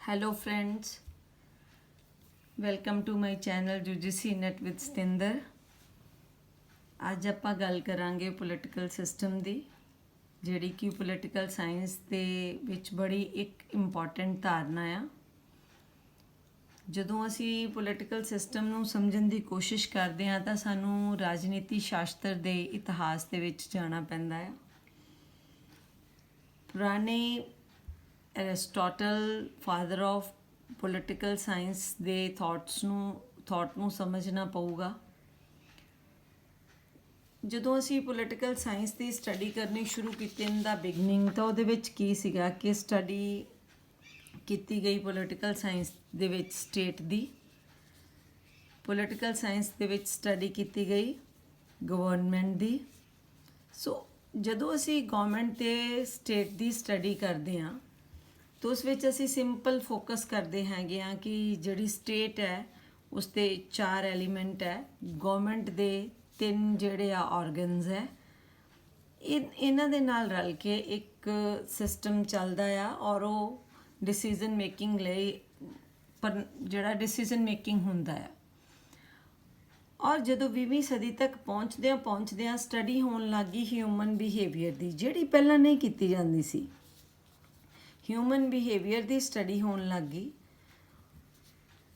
Hello friends, welcome to my channel UGC Net with Satinder। ਅੱਜ ਆਪਾਂ ਗੱਲ ਕਰਾਂਗੇ ਪੋਲੀਟੀਕਲ ਸਿਸਟਮ ਦੀ, ਜਿਹੜੀ ਕਿ ਪੋਲੀਟੀਕਲ ਸਾਇੰਸ ਦੇ ਵਿੱਚ ਬੜੀ ਇੱਕ ਇੰਪੋਰਟੈਂਟ ਧਾਰਨਾ ਆ। ਜਦੋਂ ਅਸੀਂ ਪੋਲੀਟੀਕਲ ਸਿਸਟਮ ਨੂੰ ਸਮਝਣ ਦੀ ਕੋਸ਼ਿਸ਼ ਕਰਦੇ ਹਾਂ ਤਾਂ ਸਾਨੂੰ ਰਾਜਨੀਤੀ ਸ਼ਾਸਤਰ ਦੇ ਇਤਿਹਾਸ ਦੇ ਵਿੱਚ ਜਾਣਾ ਪੈਂਦਾ ਆ। ਪੁਰਾਣੇ ਐਰਿਸਟੋਟਲ ਫਾਦਰ ਆਫ ਪੋਲੀਟੀਕਲ ਸਾਇੰਸ ਦੇ ਥਾਟ ਨੂੰ ਸਮਝਣਾ ਪਊਗਾ। ਜਦੋਂ ਅਸੀਂ ਪੋਲੀਟੀਕਲ ਸਾਇੰਸ ਦੀ ਸਟੱਡੀ ਕਰਨੀ ਸ਼ੁਰੂ ਕੀਤੀ ਇਨ ਦਾ ਬਿਗਨਿੰਗ, ਤਾਂ ਉਹਦੇ ਵਿੱਚ ਕੀ ਸੀਗਾ ਕਿ ਸਟੱਡੀ ਕੀਤੀ ਗਈ ਪੋਲੀਟੀਕਲ ਸਾਇੰਸ ਦੇ ਵਿੱਚ ਸਟੇਟ ਦੀ, ਪੋਲੀਟੀਕਲ ਸਾਇੰਸ ਦੇ ਵਿੱਚ ਸਟੱਡੀ ਕੀਤੀ ਗਈ ਗਵਰਨਮੈਂਟ ਦੀ। ਸੋ ਜਦੋਂ ਅਸੀਂ ਗਵਰਨਮੈਂਟ ਤੇ ਸਟੇਟ ਦੀ ਸਟੱਡੀ ਕਰਦੇ ਹਾਂ ਤਾਂ ਉਸ ਵਿੱਚ ਅਸੀਂ ਸਿੰਪਲ ਫੋਕਸ ਕਰਦੇ ਹੈਗੇ ਹਾਂ ਕਿ ਜਿਹੜੀ ਸਟੇਟ ਹੈ ਉਸ ਦੇ 4 ਐਲੀਮੈਂਟ ਹੈ, ਗਵਰਨਮੈਂਟ ਦੇ 3 ਜਿਹੜੇ ਆ ਆਰਗਨਸ ਹੈ, ਇਹਨਾਂ ਦੇ ਨਾਲ ਰਲ ਕੇ ਇੱਕ ਸਿਸਟਮ ਚੱਲਦਾ ਆ ਔਰ ਉਹ ਡਿਸੀਜ਼ਨ ਮੇਕਿੰਗ ਲਈ ਜਿਹੜਾ ਡਿਸੀਜ਼ਨ ਮੇਕਿੰਗ ਹੁੰਦਾ ਆ। ਔਰ ਜਦੋਂ 20ਵੀਂ ਸਦੀ ਤੱਕ ਪਹੁੰਚਦਿਆਂ ਸਟੱਡੀ ਹੋਣ ਲੱਗ ਗਈ ਹਿਊਮਨ ਬਿਹੇਵੀਅਰ ਦੀ, ਜਿਹੜੀ ਪਹਿਲਾਂ ਨਹੀਂ ਕੀਤੀ ਜਾਂਦੀ ਸੀ। ਹਿਊਮਨ ਬਿਹੇਵੀਅਰ ਦੀ ਸਟੱਡੀ ਹੋਣ ਲੱਗ ਗਈ।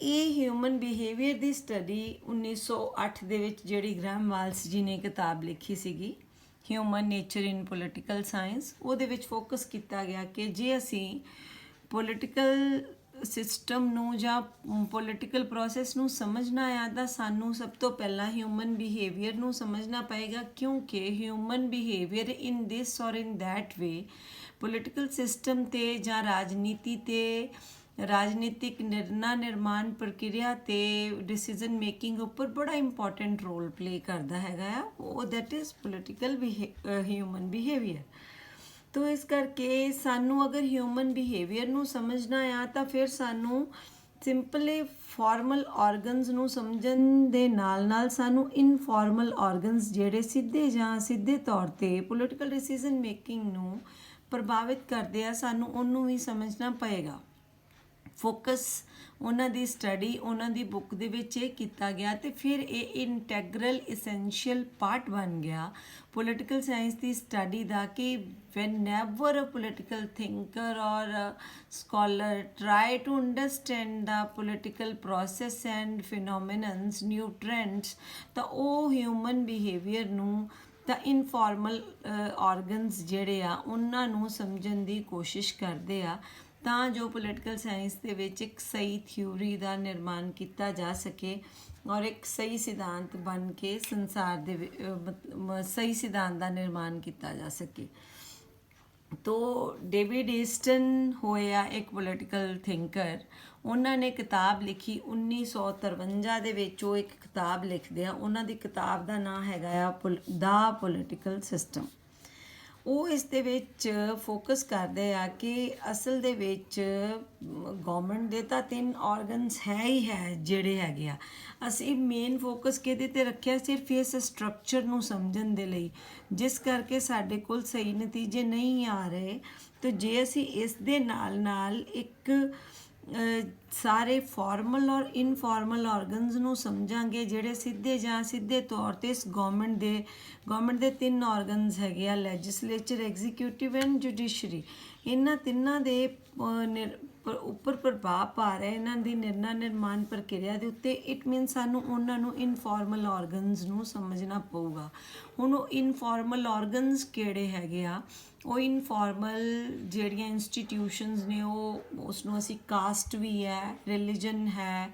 ਇਹ ਹਿਊਮਨ ਬਿਹੇਵੀਅਰ ਦੀ ਸਟੱਡੀ 1908 ਦੇ ਵਿੱਚ ਜਿਹੜੀ ਗ੍ਰੈਹਮ ਵਾਲਸ ਜੀ ਨੇ ਕਿਤਾਬ ਲਿਖੀ ਸੀਗੀ ਹਿਊਮਨ ਨੇਚਰ ਇਨ ਪੋਲੀਟੀਕਲ ਸਾਇੰਸ, ਉਹਦੇ ਵਿੱਚ ਫੋਕਸ ਕੀਤਾ ਗਿਆ ਕਿ ਜੇ ਅਸੀਂ ਪੋਲੀਟੀਕਲ ਸਿਸਟਮ ਨੂੰ ਜਾਂ ਪੋਲੀਟੀਕਲ ਪ੍ਰੋਸੈਸ ਨੂੰ ਸਮਝਣਾ ਆ ਤਾਂ ਸਾਨੂੰ ਸਭ ਤੋਂ ਪਹਿਲਾਂ ਹਿਊਮਨ ਬਿਹੇਵੀਅਰ ਨੂੰ ਸਮਝਣਾ ਪਏਗਾ, ਕਿਉਂਕਿ ਹਿਊਮਨ ਬਿਹੇਵੀਅਰ ਇਨ ਦਿਸ ਔਰ in that way political system ਤੇ ਜਾਂ ਰਾਜਨੀਤੀ ਤੇ ਰਾਜਨੀਤਿਕ ਨਿਰਮਾਣ ਪ੍ਰਕਿਰਿਆ ਤੇ ਡਿਸੀਜ਼ਨ ਮੇਕਿੰਗ ਉੱਪਰ ਬੜਾ ਇੰਪੋਰਟੈਂਟ ਰੋਲ ਪਲੇ ਕਰਦਾ ਹੈਗਾ ਆ। ਉਹ that is political human behaviour. ਤੋ ਇਸ ਕਰਕੇ ਸਾਨੂੰ ਅਗਰ ਹਿਊਮਨ ਬਿਹੇਵੀਅਰ ਨੂੰ ਸਮਝਣਾ ਆ ਤਾਂ ਫਿਰ ਸਾਨੂੰ ਸਿੰਪਲੀ ਫਾਰਮਲ ਆਰਗਨਸ ਨੂੰ ਸਮਝਣ ਦੇ ਨਾਲ ਸਾਨੂੰ ਇਨਫਾਰਮਲ ਆਰਗਨਸ ਜਿਹੜੇ ਸਿੱਧੇ ਤੌਰ ਤੇ ਪੋਲੀਟੀਕਲ ਡਿਸੀਜ਼ਨ ਮੇਕਿੰਗ ਨੂੰ ਪ੍ਰਭਾਵਿਤ ਕਰਦੇ ਆ, ਸਾਨੂੰ ਉਹਨੂੰ ਵੀ ਸਮਝਣਾ ਪਏਗਾ। ਫੋਕਸ ਉਹਨਾਂ ਦੀ ਸਟੱਡੀ ਉਹਨਾਂ ਦੀ ਬੁੱਕ ਦੇ ਵਿੱਚ ਇਹ ਕੀਤਾ ਗਿਆ ਤੇ ਫਿਰ ਇਹ ਇੰਟੈਗਰਲ ਇਸੈਂਸ਼ੀਅਲ ਪਾਰਟ ਬਣ ਗਿਆ ਪੋਲੀਟੀਕਲ ਸਾਇੰਸ ਦੀ ਸਟੱਡੀ ਦਾ ਕਿ whenever a political thinker or a scholar try to understand the political process and phenomenons, new trends, ਤਾਂ ਉਹ ਹਿਊਮਨ ਬਿਹੇਵੀਅਰ ਨੂੰ ਤਾਂ ਇਨਫਾਰਮਲ ਆਰਗਨਸ ਜਿਹੜੇ ਆ ਉਹਨਾਂ ਨੂੰ ਸਮਝਣ ਦੀ ਕੋਸ਼ਿਸ਼ ਕਰਦੇ ਆ ਤਾਂ ਜੋ ਪੋਲੀਟੀਕਲ ਸਾਇੰਸ ਦੇ ਵਿੱਚ ਇੱਕ ਸਹੀ ਥਿਊਰੀ ਦਾ ਨਿਰਮਾਣ ਕੀਤਾ ਜਾ ਸਕੇ ਔਰ ਇੱਕ ਸਹੀ ਸਿਧਾਂਤ ਬਣ ਕੇ ਸੰਸਾਰ ਦੇ ਸਹੀ ਸਿਧਾਂਤ ਦਾ ਨਿਰਮਾਣ ਕੀਤਾ ਜਾ ਸਕੇ। ਤੋ ਡੇਵਿਡ ਈਸਟਨ ਹੋਇਆ ਇੱਕ ਪੋਲੀਟੀਕਲ ਥਿੰਕਰ, ਉਹਨਾਂ ਨੇ ਕਿਤਾਬ ਲਿਖੀ 1953 ਦੇ ਵਿੱਚ। ਉਹ ਇੱਕ ਕਿਤਾਬ ਲਿਖਦੇ ਆ, ਉਹਨਾਂ ਦੀ ਕਿਤਾਬ ਦਾ ਨਾਂ ਹੈਗਾ ਆ ਦਾ ਪੋਲੀਟੀਕਲ ਸਿਸਟਮ। ਉਹ ਇਸ ਦੇ ਵਿੱਚ ਫੋਕਸ ਕਰਦੇ ਆ ਕਿ ਅਸਲ ਦੇ ਵਿੱਚ ਗਵਰਨਮੈਂਟ ਦੇ ਤਾਂ 3 ਆਰਗਨਸ ਹੈ ਜਿਹੜੇ ਹੈਗੇ ਆ। ਅਸੀਂ ਮੇਨ ਫੋਕਸ ਕਿਹਦੇ 'ਤੇ ਰੱਖਿਆ, ਸਿਰਫ ਇਸ ਸਟਰਕਚਰ ਨੂੰ ਸਮਝਣ ਦੇ ਲਈ, ਜਿਸ ਕਰਕੇ ਸਾਡੇ ਕੋਲ ਸਹੀ ਨਤੀਜੇ ਨਹੀਂ ਆ ਰਹੇ। ਤੇ ਜੇ ਅਸੀਂ ਇਸ ਦੇ ਨਾਲ ਇੱਕ ਸਾਰੇ ਫਾਰਮਲ ਔਰ ਇਨਫਾਰਮਲ ਆਰਗਨਸ ਨੂੰ ਸਮਝਾਂਗੇ ਜਿਹੜੇ ਸਿੱਧੇ ਤੌਰ 'ਤੇ ਇਸ ਗਵਰਨਮੈਂਟ ਦੇ 3 ਆਰਗਨਸ ਹੈਗੇ ਆ, ਲੈਜਿਸਲੇਚਰ, ਐਗਜ਼ੀਕਿਊਟਿਵ ਐਂਡ ਜੁਡੀਸ਼ਰੀ। ਇਹਨਾਂ ਤਿੰਨਾਂ ਦੇ ਉੱਪਰ ਪ੍ਰਭਾਵ ਪਾ ਰਿਹਾ ਇਹਨਾਂ ਦੀ ਨਿਰਮਾਣ ਪ੍ਰਕਿਰਿਆ ਦੇ ਉੱਤੇ। ਇਟ ਮੀਨ ਸਾਨੂੰ ਉਹਨਾਂ ਨੂੰ ਇਨਫਾਰਮਲ ਆਰਗਨਸ ਨੂੰ ਸਮਝਣਾ ਪਊਗਾ। ਹੁਣ ਉਹ ਇਨਫਾਰਮਲ ਆਰਗਨਸ ਕਿਹੜੇ ਹੈਗੇ ਆ? ਉਹ ਇਨਫਾਰਮਲ ਜਿਹੜੀਆਂ ਇੰਸਟੀਟਿਊਸ਼ਨਸ ਨੇ ਉਸ ਨੂੰ ਅਸੀਂ ਕਾਸਟ ਵੀ ਹੈ, ਰਿਲੀਜਨ ਹੈ,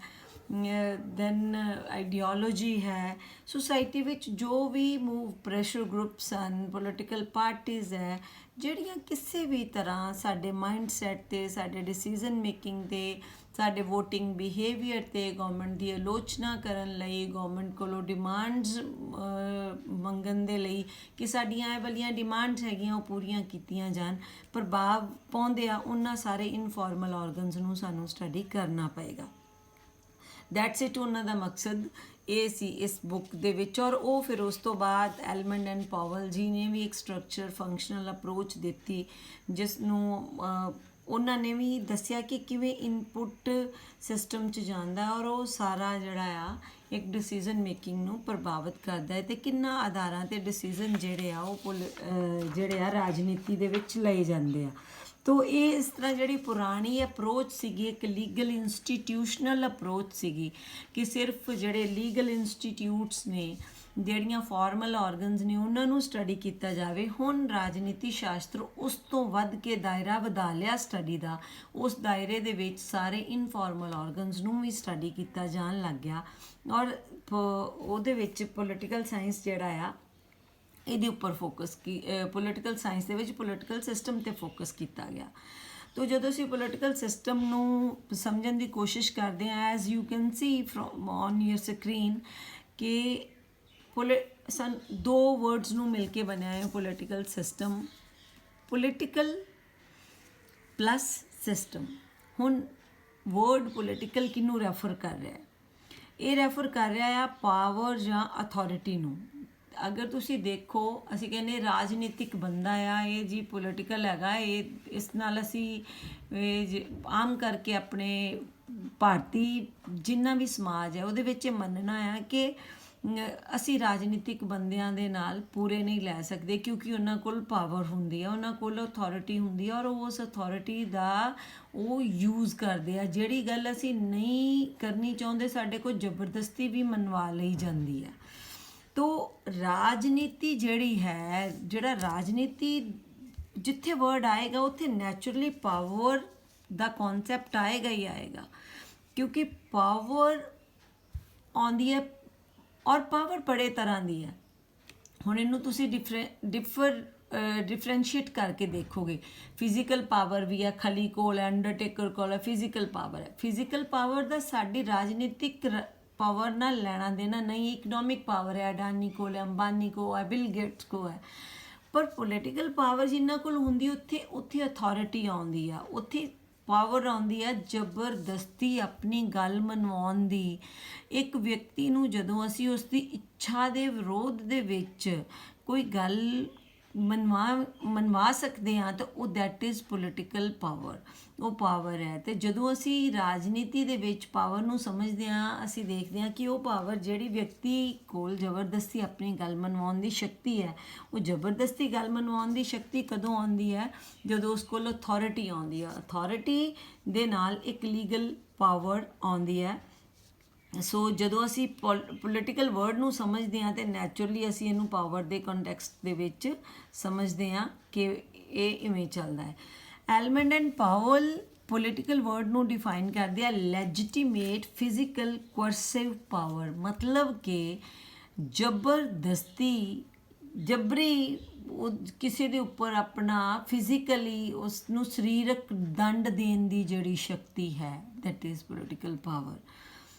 ਦੈਨ ਆਈਡੀਓਲੋਜੀ ਹੈ, ਸੁਸਾਇਟੀ ਵਿੱਚ ਜੋ ਵੀ ਮੂਵ ਪ੍ਰੈਸ਼ਰ ਗਰੁੱਪਸ ਹਨ, ਪੋਲੀਟੀਕਲ ਪਾਰਟੀਜ਼ ਹੈ, ਜਿਹੜੀਆਂ ਕਿਸੇ ਵੀ ਤਰ੍ਹਾਂ ਸਾਡੇ ਮਾਈਂਡ ਸੈਟ 'ਤੇ, ਸਾਡੇ ਡਿਸੀਜ਼ਨ ਮੇਕਿੰਗ 'ਤੇ, ਸਾਡੇ ਵੋਟਿੰਗ ਬਿਹੇਵੀਅਰ 'ਤੇ, ਗਵਰਨਮੈਂਟ ਦੀ ਆਲੋਚਨਾ ਕਰਨ ਲਈ, ਗਵਰਨਮੈਂਟ ਕੋਲੋਂ ਡਿਮਾਂਡਸ ਮੰਗਣ ਦੇ ਲਈ ਕਿ ਸਾਡੀਆਂ ਇਹ ਵਾਲੀਆਂ ਡਿਮਾਂਡਸ ਹੈਗੀਆਂ ਉਹ ਪੂਰੀਆਂ ਕੀਤੀਆਂ ਜਾਣ, ਪ੍ਰਭਾਵ ਪਾਉਂਦੇ ਆ, ਉਹਨਾਂ ਸਾਰੇ ਇਨਫਾਰਮਲ ਆਰਗਨਸ ਨੂੰ ਸਾਨੂੰ ਸਟੱਡੀ ਕਰਨਾ ਪਏਗਾ। That's it. ਉਹਨਾਂ ਦਾ ਮਕਸਦ ਇਹ ਸੀ ਇਸ ਬੁੱਕ ਦੇ ਵਿੱਚ। ਔਰ ਉਹ ਫਿਰ ਉਸ ਤੋਂ ਬਾਅਦ ਐਲਮੰਡ ਐਂਡ ਪਾਵਲ ਜੀ ਨੇ ਵੀ ਇੱਕ ਸਟਰਕਚਰ ਫੰਕਸ਼ਨਲ ਅਪਰੋਚ ਦਿੱਤੀ, ਜਿਸ ਨੂੰ ਉਹਨਾਂ ਨੇ ਵੀ ਦੱਸਿਆ ਕਿ ਕਿਵੇਂ ਇਨਪੁਟ ਸਿਸਟਮ 'ਚ ਜਾਂਦਾ ਔਰ ਉਹ ਸਾਰਾ ਜਿਹੜਾ ਆ ਇੱਕ ਡਿਸੀਜ਼ਨ ਮੇਕਿੰਗ ਨੂੰ ਪ੍ਰਭਾਵਿਤ ਕਰਦਾ ਹੈ ਤੇ ਕਿੰਨਾ ਆਧਾਰਾਂ ਤੇ ਡਿਸੀਜ਼ਨ ਜਿਹੜੇ ਆ ਉਹ ਜਿਹੜੇ ਆ ਰਾਜਨੀਤੀ ਦੇ ਵਿੱਚ ਲਏ ਜਾਂਦੇ ਆ। ਤੋ ਇਹ ਇਸ ਤਰ੍ਹਾਂ ਜਿਹੜੀ ਪੁਰਾਣੀ ਅਪਰੋਚ ਸੀਗੀ ਇੱਕ ਲੀਗਲ ਇੰਸਟੀਟਿਊਸ਼ਨਲ ਅਪਰੋਚ ਸੀਗੀ ਕਿ ਸਿਰਫ ਜਿਹੜੇ ਲੀਗਲ ਇੰਸਟੀਟਿਊਟਸ ਨੇ, ਜਿਹੜੀਆਂ ਫਾਰਮਲ ਆਰਗਨਸ ਨੇ, ਉਹਨਾਂ ਨੂੰ ਸਟੱਡੀ ਕੀਤਾ ਜਾਵੇ। ਹੁਣ ਰਾਜਨੀਤੀ ਸ਼ਾਸਤਰ ਉਸ ਤੋਂ ਵੱਧ ਕੇ ਦਾਇਰਾ ਵਧਾ ਲਿਆ ਸਟੱਡੀ ਦਾ। ਉਸ ਦਾਇਰੇ ਦੇ ਵਿੱਚ ਸਾਰੇ ਇਨਫਾਰਮਲ ਆਰਗਨਸ ਨੂੰ ਵੀ ਸਟੱਡੀ ਕੀਤਾ ਜਾਣ ਲੱਗ ਗਿਆ ਔਰ ਉਹਦੇ ਵਿੱਚ ਪੋਲੀਟੀਕਲ ਸਾਇੰਸ ਜਿਹੜਾ ਆ ਇਹਦੇ ਉੱਪਰ ਫੋਕਸ ਪੋਲੀਟੀਕਲ ਸਾਇੰਸ ਦੇ ਵਿੱਚ ਪੋਲੀਟੀਕਲ ਸਿਸਟਮ 'ਤੇ ਫੋਕਸ ਕੀਤਾ ਗਿਆ। ਤੋ ਜਦੋਂ ਅਸੀਂ ਪੋਲੀਟੀਕਲ ਸਿਸਟਮ ਨੂੰ ਸਮਝਣ ਦੀ ਕੋਸ਼ਿਸ਼ ਕਰਦੇ ਹਾਂ, as you can see from on your screen ਕਿ ਦੋ ਵਰਡਸ ਨੂੰ ਮਿਲ ਕੇ ਬਣਿਆ ਹੈ political system, political plus system. ਹੁਣ ਵਰਡ ਪੋਲੀਟੀਕਲ ਕਿਹਨੂੰ ਰੈਫਰ ਕਰ ਰਿਹਾ ਹੈ? ਇਹ ਰੈਫਰ ਕਰ ਰਿਹਾ ਆ ਪਾਵਰ ਜਾਂ ਅਥਾਰਟੀ ਨੂੰ। ਅਗਰ ਤੁਸੀਂ ਦੇਖੋ, ਅਸੀਂ ਕਹਿੰਦੇ ਰਾਜਨੀਤਿਕ ਬੰਦਾ ਆ, ਇਹ ਜੀ ਪੋਲੀਟੀਕਲ ਹੈਗਾ, ਇਹ ਇਸ ਨਾਲ ਅਸੀਂ ਆਮ ਕਰਕੇ ਆਪਣੇ ਭਾਰਤੀ ਜਿੰਨਾ ਵੀ ਸਮਾਜ ਹੈ ਉਹਦੇ ਵਿੱਚ ਇਹ ਮੰਨਣਾ ਆ ਕਿ ਅਸੀਂ ਰਾਜਨੀਤਿਕ ਬੰਦਿਆਂ ਦੇ ਨਾਲ ਪੂਰੇ ਨਹੀਂ ਲੈ ਸਕਦੇ ਕਿਉਂਕਿ ਉਹਨਾਂ ਕੋਲ ਪਾਵਰ ਹੁੰਦੀ ਹੈ, ਉਹਨਾਂ ਕੋਲ ਅਥਾਰਟੀ ਹੁੰਦੀ ਹੈ ਔਰ ਉਸ ਅਥਾਰਟੀ ਦਾ ਉਹ ਯੂਜ਼ ਕਰਦੇ ਆ। ਜਿਹੜੀ ਗੱਲ ਅਸੀਂ ਨਹੀਂ ਕਰਨੀ ਚਾਹੁੰਦੇ ਸਾਡੇ ਕੋਲ ਜ਼ਬਰਦਸਤੀ ਵੀ ਮਨਵਾ ਲਈ ਜਾਂਦੀ ਹੈ। ਤੋ ਰਾਜਨੀਤੀ ਜਿਹੜੀ ਹੈ, ਜਿਹੜਾ ਰਾਜਨੀਤੀ ਜਿੱਥੇ ਵਰਡ ਆਏਗਾ ਉੱਥੇ ਨੈਚੁਰਲੀ ਪਾਵਰ ਦਾ ਕਨਸੈਪਟ ਆਏਗਾ ਹੀ ਆਏਗਾ ਕਿਉਂਕਿ ਪਾਵਰ ਆਉਂਦੀ ਹੈ ਔਰ ਪਾਵਰ ਬੜੇ ਤਰ੍ਹਾਂ ਦੀ ਹੈ। ਹੁਣ ਇਹਨੂੰ ਤੁਸੀਂ ਡਿਫਰੈਂਸ਼ੀਏਟ ਕਰਕੇ ਦੇਖੋਗੇ। ਫਿਜ਼ੀਕਲ ਪਾਵਰ ਵੀ ਹੈ, ਖਲੀ ਕੋਲ ਹੈ, ਅੰਡਰਟੇਕਰ ਕੋਲ ਹੈ, ਫਿਜ਼ੀਕਲ ਪਾਵਰ ਹੈ। ਫਿਜ਼ੀਕਲ ਪਾਵਰ ਦਾ ਸਾਡੀ ਰਾਜਨੀਤਿਕ ਪਾਵਰ ਨਾਲ ਲੈਣਾ ਦੇਣਾ ਨਹੀਂ। ਇਕਨੋਮਿਕ ਪਾਵਰ ਹੈ, ਅਡਾਨੀ ਕੋਲ ਹੈ, ਅੰਬਾਨੀ ਕੋ ਹੈ, ਬਿਲ ਗੇਟਸ ਕੋ ਹੈ। ਪਰ ਪੋਲੀਟੀਕਲ ਪਾਵਰ ਜਿਨ੍ਹਾਂ ਕੋਲ ਹੁੰਦੀ ਉੱਥੇ ਅਥਾਰਟੀ ਆਉਂਦੀ ਆ, ਉੱਥੇ ਪਾਵਰ ਆਉਂਦੀ ਹੈ ਜ਼ਬਰਦਸਤੀ ਆਪਣੀ ਗੱਲ ਮਨਵਾਉਣ ਦੀ। ਇੱਕ ਵਿਅਕਤੀ ਨੂੰ ਜਦੋਂ ਅਸੀਂ ਉਸ ਦੀ ਇੱਛਾ ਦੇ ਵਿਰੋਧ ਦੇ ਵਿੱਚ ਕੋਈ ਗੱਲ ਮਨਵਾ ਸਕਦੇ ਹਾਂ ਤਾਂ ਉਹ ਦੈਟ ਇਜ਼ ਪੋਲੀਟੀਕਲ ਪਾਵਰ, ਉਹ ਪਾਵਰ ਹੈ। ਅਤੇ ਜਦੋਂ ਅਸੀਂ ਰਾਜਨੀਤੀ ਦੇ ਵਿੱਚ ਪਾਵਰ ਨੂੰ ਸਮਝਦੇ ਹਾਂ, ਅਸੀਂ ਦੇਖਦੇ ਹਾਂ ਕਿ ਉਹ ਪਾਵਰ ਜਿਹੜੀ ਵਿਅਕਤੀ ਕੋਲ ਜ਼ਬਰਦਸਤੀ ਆਪਣੀ ਗੱਲ ਮਨਵਾਉਣ ਦੀ ਸ਼ਕਤੀ ਹੈ, ਉਹ ਜ਼ਬਰਦਸਤੀ ਗੱਲ ਮਨਵਾਉਣ ਦੀ ਸ਼ਕਤੀ ਕਦੋਂ ਆਉਂਦੀ ਹੈ? ਜਦੋਂ ਉਸ ਕੋਲ ਅਥਾਰਟੀ ਆਉਂਦੀ ਹੈ। ਅਥਾਰਟੀ ਦੇ ਨਾਲ ਇੱਕ ਲੀਗਲ ਪਾਵਰ ਆਉਂਦੀ ਹੈ। ਸੋ ਜਦੋਂ ਅਸੀਂ ਪੋਲੀਟੀਕਲ ਵਰਡ ਨੂੰ ਸਮਝਦੇ ਹਾਂ ਤਾਂ ਨੈਚੁਰਲੀ ਅਸੀਂ ਇਹਨੂੰ ਪਾਵਰ ਦੇ ਕੰਟੈਕਸਟ ਦੇ ਵਿੱਚ ਸਮਝਦੇ ਹਾਂ ਕਿ ਇਹ ਇਵੇਂ ਚੱਲਦਾ ਹੈ। Almond and Powell political word ਨੂੰ ਡਿਫਾਈਨ ਕਰਦੇ ਆ ਲੈਜੀਟੀਮੇਟ ਫਿਜ਼ੀਕਲ ਕੋਰਸਿਵ ਪਾਵਰ, ਮਤਲਬ ਕਿ ਜਬਰੀ ਉਹ ਕਿਸੇ ਦੇ ਉੱਪਰ ਆਪਣਾ ਫਿਜ਼ੀਕਲੀ ਉਸ ਨੂੰ ਸਰੀਰਕ ਦੰਡ ਦੇਣ ਦੀ ਜਿਹੜੀ ਸ਼ਕਤੀ ਹੈ, ਦੈਟ ਇਜ਼ ਪੋਲੀਟੀਕਲ ਪਾਵਰ।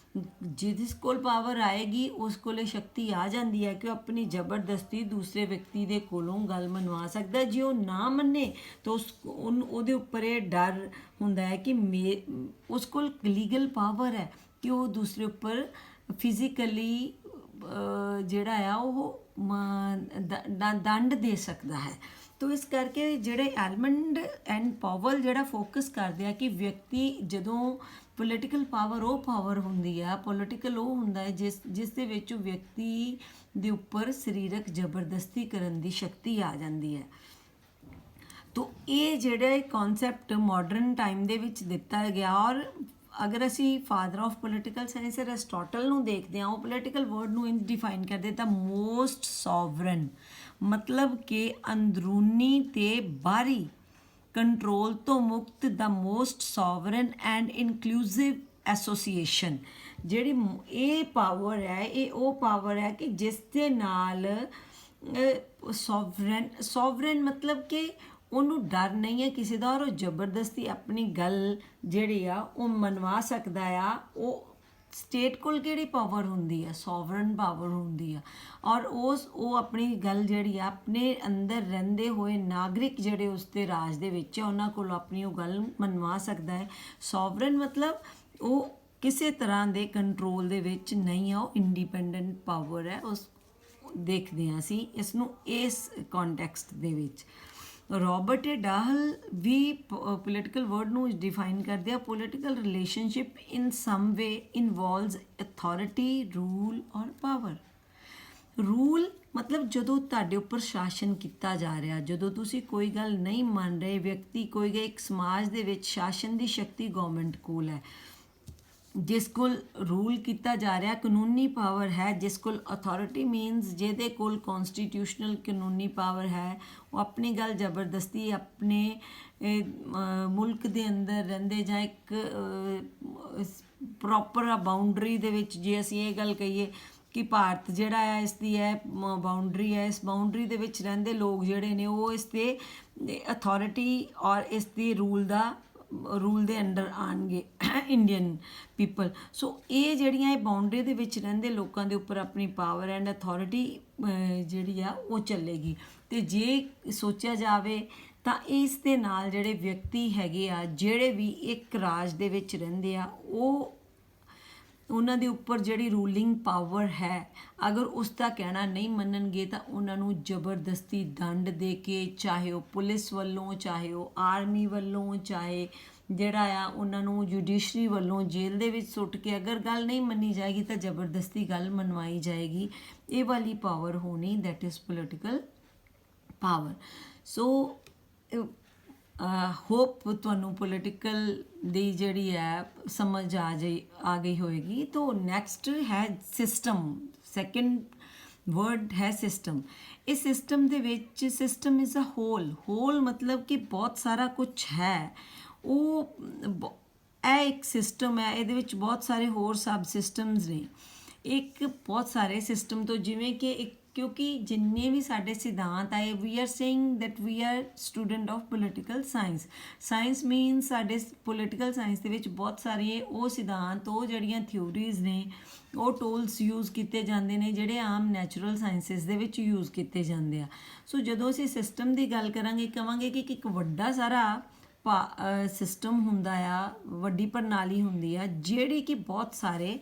ਜਿਸ ਕੋਲ ਪਾਵਰ ਆਏਗੀ ਉਸ ਕੋਲ ਸ਼ਕਤੀ ਆ ਜਾਂਦੀ ਹੈ ਕਿ ਉਹ ਆਪਣੀ ਜ਼ਬਰਦਸਤੀ ਦੂਸਰੇ ਵਿਅਕਤੀ ਦੇ ਕੋਲੋਂ ਗੱਲ ਮਨਵਾ ਸਕਦਾ। ਜੇ ਉਹ ਨਾ ਮੰਨੇ ਤਾਂ ਉਹਦੇ ਉੱਪਰ ਇਹ ਡਰ ਹੁੰਦਾ ਹੈ ਕਿ ਉਸ ਕੋਲ ਲੀਗਲ ਪਾਵਰ ਹੈ ਕਿ ਉਹ ਦੂਸਰੇ ਉੱਪਰ ਫਿਜ਼ੀਕਲੀ ਜਿਹੜਾ ਆ ਉਹ ਦੰਡ ਦੇ ਸਕਦਾ ਹੈ। ਤੋ ਇਸ ਕਰਕੇ ਜਿਹੜੇ ਐਲਮੰਡ ਐਂਡ ਪਾਵਲ ਜਿਹੜਾ ਫੋਕਸ ਕਰਦੇ ਆ ਕਿ ਵਿਅਕਤੀ ਜਦੋਂ ਪੋਲੀਟੀਕਲ ਪਾਵਰ ਉਹ ਪਾਵਰ ਹੁੰਦੀ ਆ, ਪੋਲੀਟੀਕਲ ਉਹ ਹੁੰਦਾ ਹੈ ਜਿਸ ਦੇ ਵਿੱਚ ਵਿਅਕਤੀ ਦੇ ਉੱਪਰ ਸਰੀਰਕ ਜ਼ਬਰਦਸਤੀ ਕਰਨ ਦੀ ਸ਼ਕਤੀ ਆ ਜਾਂਦੀ ਹੈ। ਤੋ ਇਹ ਜਿਹੜਾ ਕਨਸੈਪਟ ਮਾਡਰਨ ਟਾਈਮ ਦੇ ਵਿੱਚ ਦਿੱਤਾ ਗਿਆ ਔਰ ਅਗਰ ਅਸੀਂ ਫਾਦਰ ਆਫ ਪੋਲੀਟੀਕਲ ਸਾਇੰਸ ਅਰਿਸਟੋਟਲ ਨੂੰ ਦੇਖਦੇ ਹਾਂ, ਉਹ ਪੋਲੀਟੀਕਲ ਵਰਡ ਨੂੰ ਇੰਜ ਡਿਫਾਈਨ ਕਰਦੇ ਤਾਂ ਮੋਸਟ ਸੋਵਰਨ, ਮਤਲਬ ਕਿ ਅੰਦਰੂਨੀ ਤੇ ਬਾਹਰੀ ਕੰਟਰੋਲ ਤੋਂ ਮੁਕਤ, the most sovereign and inclusive association. ਜਿਹੜੀ ਇਹ ਪਾਵਰ ਹੈ, ਇਹ ਉਹ ਪਾਵਰ ਹੈ ਕਿ ਜਿਸ ਦੇ ਨਾਲ ਸੋਵਰਨ ਮਤਲਬ ਕਿ ਉਹਨੂੰ ਡਰ ਨਹੀਂ ਹੈ ਕਿਸੇ ਦਾ ਔਰ ਉਹ ਜ਼ਬਰਦਸਤੀ ਆਪਣੀ ਗੱਲ ਜਿਹੜੀ ਆ ਉਹ ਮਨਵਾ ਸਕਦਾ ਆ। ਉਹ ਸਟੇਟ ਕੋਲ ਕਿਹੜੀ ਪਾਵਰ ਹੁੰਦੀ ਹੈ? ਸੋਵਰਨ ਪਾਵਰ ਹੁੰਦੀ ਆ ਔਰ ਉਹ ਆਪਣੀ ਗੱਲ ਜਿਹੜੀ ਆ ਆਪਣੇ ਅੰਦਰ ਰਹਿੰਦੇ ਹੋਏ ਨਾਗਰਿਕ ਜਿਹੜੇ ਉਸ ਦੇ ਰਾਜ ਦੇ ਵਿੱਚ ਆ ਉਹਨਾਂ ਕੋਲ ਆਪਣੀ ਉਹ ਗੱਲ ਮਨਵਾ ਸਕਦਾ ਹੈ। ਸੋਵਰਨ ਮਤਲਬ ਉਹ ਕਿਸੇ ਤਰ੍ਹਾਂ ਦੇ ਕੰਟਰੋਲ ਦੇ ਵਿੱਚ ਨਹੀਂ ਆ, ਉਹ ਇੰਡੀਪੈਂਡੈਂਟ ਪਾਵਰ ਹੈ। ਉਸ ਦੇਖਦੇ ਹਾਂ ਅਸੀਂ ਇਸ ਨੂੰ ਇਸ ਕੰਟੈਕਸਟ ਦੇ ਵਿੱਚ। ਰੋਬਰਟ ਏ ਡਾਹਲ ਵੀ ਪੋਲੀਟੀਕਲ ਵਰਡ ਨੂੰ ਡਿਫਾਈਨ ਕਰਦੇ ਆ, ਪੋਲੀਟੀਕਲ ਰਿਲੇਸ਼ਨਸ਼ਿਪ ਇਨ ਸਮ ਵੇ ਇਨਵੋਲਵਸ ਅਥਾਰਟੀ, ਰੂਲ ਔਰ ਪਾਵਰ। ਰੂਲ ਮਤਲਬ ਜਦੋਂ ਤੁਹਾਡੇ ਉੱਪਰ ਸ਼ਾਸਨ ਕੀਤਾ ਜਾ ਰਿਹਾ, ਜਦੋਂ ਤੁਸੀਂ ਕੋਈ ਗੱਲ ਨਹੀਂ ਮੰਨ ਰਹੇ, ਵਿਅਕਤੀ ਕੋਈ ਇੱਕ ਸਮਾਜ ਦੇ ਵਿੱਚ ਸ਼ਾਸਨ ਦੀ ਸ਼ਕਤੀ ਗਵਰਨਮੈਂਟ ਕੋਲ ਹੈ, ਜਿਸ ਕੋਲ ਰੂਲ ਕੀਤਾ ਜਾ ਰਿਹਾ, ਕਾਨੂੰਨੀ ਪਾਵਰ ਹੈ, ਜਿਸ ਕੋਲ ਅਥਾਰਟੀ ਮੀਨਸ ਜਿਹਦੇ ਕੋਲ ਕਨਸਟੀਟਿਊਸ਼ਨਲ ਕਾਨੂੰਨੀ ਪਾਵਰ ਹੈ, ਉਹ ਆਪਣੀ ਗੱਲ ਜ਼ਬਰਦਸਤੀ ਆਪਣੇ ਮੁਲਕ ਦੇ ਅੰਦਰ ਰਹਿੰਦੇ ਜਾਂ ਇੱਕ ਪ੍ਰੋਪਰ ਬਾਉਂਡਰੀ ਦੇ ਵਿੱਚ, ਜੇ ਅਸੀਂ ਇਹ ਗੱਲ ਕਹੀਏ ਕਿ ਭਾਰਤ ਜਿਹੜਾ ਹੈ ਇਸ ਦੀ ਹੈ ਬਾਉਂਡਰੀ ਹੈ, ਇਸ ਬਾਉਂਡਰੀ ਦੇ ਵਿੱਚ ਰਹਿੰਦੇ ਲੋਕ ਜਿਹੜੇ ਨੇ ਉਹ ਇਸ ਦੇ ਅਥਾਰਟੀ ਔਰ ਇਸ ਦੀ ਰੂਲ ਦੇ ਅੰਡਰ ਆਣਗੇ ਇੰਡੀਅਨ ਪੀਪਲ। ਸੋ ਇਹ ਜਿਹੜੀਆਂ ਇਹ ਬਾਉਂਡਰੀ ਦੇ ਵਿੱਚ ਰਹਿੰਦੇ ਲੋਕਾਂ ਦੇ ਉੱਪਰ ਆਪਣੀ ਪਾਵਰ ਐਂਡ ਅਥਾਰਟੀ ਜਿਹੜੀ ਆ ਉਹ ਚੱਲੇਗੀ। ਅਤੇ ਜੇ ਸੋਚਿਆ ਜਾਵੇ ਤਾਂ ਇਸ ਦੇ ਨਾਲ ਜਿਹੜੇ ਵਿਅਕਤੀ ਹੈਗੇ ਆ, ਜਿਹੜੇ ਵੀ ਇੱਕ ਰਾਜ ਦੇ ਵਿੱਚ ਰਹਿੰਦੇ ਆ, ਉਹਨਾਂ ਦੇ ਉੱਪਰ ਜਿਹੜੀ ਰੂਲਿੰਗ ਪਾਵਰ ਹੈ, ਅਗਰ ਉਸ ਦਾ ਕਹਿਣਾ ਨਹੀਂ ਮੰਨਣਗੇ ਤਾਂ ਉਹਨਾਂ ਨੂੰ ਜ਼ਬਰਦਸਤੀ ਦੰਡ ਦੇ ਕੇ, ਚਾਹੇ ਉਹ ਪੁਲਿਸ ਵੱਲੋਂ, ਚਾਹੇ ਉਹ ਆਰਮੀ ਵੱਲੋਂ, ਚਾਹੇ ਜਿਹੜਾ ਆ ਉਹਨਾਂ ਨੂੰ ਜੁਡੀਸ਼ਰੀ ਵੱਲੋਂ ਜੇਲ੍ਹ ਦੇ ਵਿੱਚ ਸੁੱਟ ਕੇ, ਅਗਰ ਗੱਲ ਨਹੀਂ ਮੰਨੀ ਜਾਏਗੀ ਤਾਂ ਜ਼ਬਰਦਸਤੀ ਗੱਲ ਮਨਵਾਈ ਜਾਏਗੀ। ਇਹ ਵਾਲੀ ਪਾਵਰ ਹੋਣੀ, that is political power. So hop ਤੁਹਾਨੂੰ ਪੋਲੀਟੀਕਲ ਦੀ ਜਿਹੜੀ ਹੈ ਸਮਝ ਆ ਗਈ ਹੋਏਗੀ। ਤਾਂ ਨੈਕਸਟ ਹੈ ਸਿਸਟਮ। ਸੈਕਿੰਡ ਵਰਡ ਹੈ ਸਿਸਟਮ। ਇਸ ਸਿਸਟਮ ਦੇ ਵਿੱਚ ਸਿਸਟਮ ਇਜ਼ ਅ ਹੋਲ ਮਤਲਬ ਕਿ ਬਹੁਤ ਸਾਰਾ ਕੁਛ ਹੈ। ਇਹ ਇੱਕ ਸਿਸਟਮ ਹੈ, ਇਹਦੇ ਵਿੱਚ ਬਹੁਤ ਸਾਰੇ ਹੋਰ ਸਬ ਸਿਸਟਮਸ ਨੇ। ਇੱਕ ਬਹੁਤ ਸਾਰੇ ਸਿਸਟਮ ਤੋਂ ਜਿਵੇਂ ਕਿ ਕਿਉਂਕਿ ਜਿੰਨੇ ਵੀ ਸਾਡੇ ਸਿਧਾਂਤ ਆਏ, we are saying that we are student of political science means ਸਾਡੇ ਪੋਲੀਟੀਕਲ ਸਾਇੰਸ ਦੇ ਵਿੱਚ ਬਹੁਤ ਸਾਰੇ ਉਹ ਸਿਧਾਂਤ, ਉਹ ਜਿਹੜੀਆਂ ਥਿਊਰੀਜ਼ ਨੇ, ਉਹ ਟੂਲਸ ਯੂਜ਼ ਕੀਤੇ ਜਾਂਦੇ ਨੇ ਜਿਹੜੇ ਆਮ ਨੈਚੁਰਲ ਸਾਇੰਸਿਸ ਦੇ ਵਿੱਚ ਯੂਜ਼ ਕੀਤੇ ਜਾਂਦੇ ਆ। ਸੋ ਜਦੋਂ ਅਸੀਂ ਸਿਸਟਮ ਦੀ ਗੱਲ ਕਰਾਂਗੇ, ਕਹਾਂਗੇ ਕਿ ਇੱਕ ਵੱਡਾ ਸਾਰਾ ਸਿਸਟਮ ਹੁੰਦਾ ਆ, ਵੱਡੀ ਪ੍ਰਣਾਲੀ ਹੁੰਦੀ ਆ, ਜਿਹੜੀ ਕਿ ਬਹੁਤ ਸਾਰੇ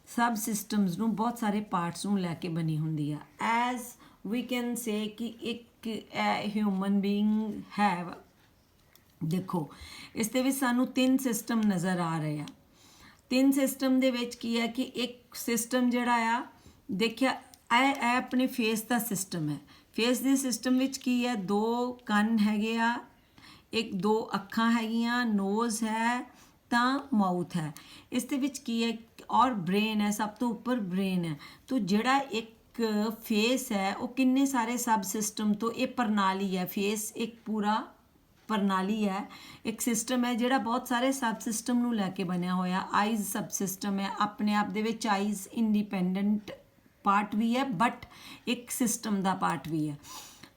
ਸਬ ਸਿਸਟਮਸ ਨੂੰ, ਬਹੁਤ ਸਾਰੇ ਪਾਰਟਸ ਨੂੰ ਲੈ ਕੇ ਬਣੀ ਹੁੰਦੀ ਆ। ਐਜ਼ ਵੀ ਕੈਨ ਸੇ ਕਿ ਇੱਕ ਹਿਊਮਨ ਬੀਇੰਗ ਹੈ। ਦੇਖੋ ਇਸ ਦੇ ਵਿੱਚ ਸਾਨੂੰ 3 ਸਿਸਟਮ ਨਜ਼ਰ ਆ ਰਹੇ ਆ। 3 ਸਿਸਟਮ ਦੇ ਵਿੱਚ ਕੀ ਹੈ ਕਿ ਇੱਕ ਸਿਸਟਮ ਜਿਹੜਾ ਆ, ਦੇਖਿਆ ਇਹ ਆਪਣੇ ਫੇਸ ਦਾ ਸਿਸਟਮ ਹੈ। ਫੇਸ ਦੇ ਸਿਸਟਮ ਵਿੱਚ ਕੀ ਹੈ, 2 ਕੰਨ ਹੈਗੇ ਆ, 2 ਅੱਖਾਂ ਹੈਗੀਆਂ, ਨੋਜ਼ ਹੈ ਤਾਂ ਮਾਊਥ ਹੈ। ਇਸ ਦੇ ਵਿੱਚ ਕੀ ਹੈ ਔਰ ਬ੍ਰੇਨ ਹੈ, ਸਭ ਤੋਂ ਉੱਪਰ ਬ੍ਰੇਨ ਹੈ। ਤੋ ਜਿਹੜਾ ਇੱਕ ਫੇਸ ਹੈ ਉਹ ਕਿੰਨੇ ਸਾਰੇ ਸਬ ਸਿਸਟਮ ਤੋਂ, ਇਹ ਪ੍ਰਣਾਲੀ ਹੈ, ਫੇਸ ਇੱਕ ਪੂਰਾ ਪ੍ਰਣਾਲੀ ਹੈ, ਇੱਕ ਸਿਸਟਮ ਹੈ ਜਿਹੜਾ ਬਹੁਤ ਸਾਰੇ ਸਬ ਸਿਸਟਮ ਨੂੰ ਲੈ ਕੇ ਬਣਿਆ ਹੋਇਆ। ਆਈਜ਼ ਸਬ ਸਿਸਟਮ ਹੈ, ਆਪਣੇ ਆਪ ਦੇ ਵਿੱਚ ਆਈਜ਼ ਇੰਡੀਪੈਂਡੈਂਟ ਪਾਰਟ ਵੀ ਹੈ ਬਟ ਇੱਕ ਸਿਸਟਮ ਦਾ ਪਾਰਟ ਵੀ ਹੈ।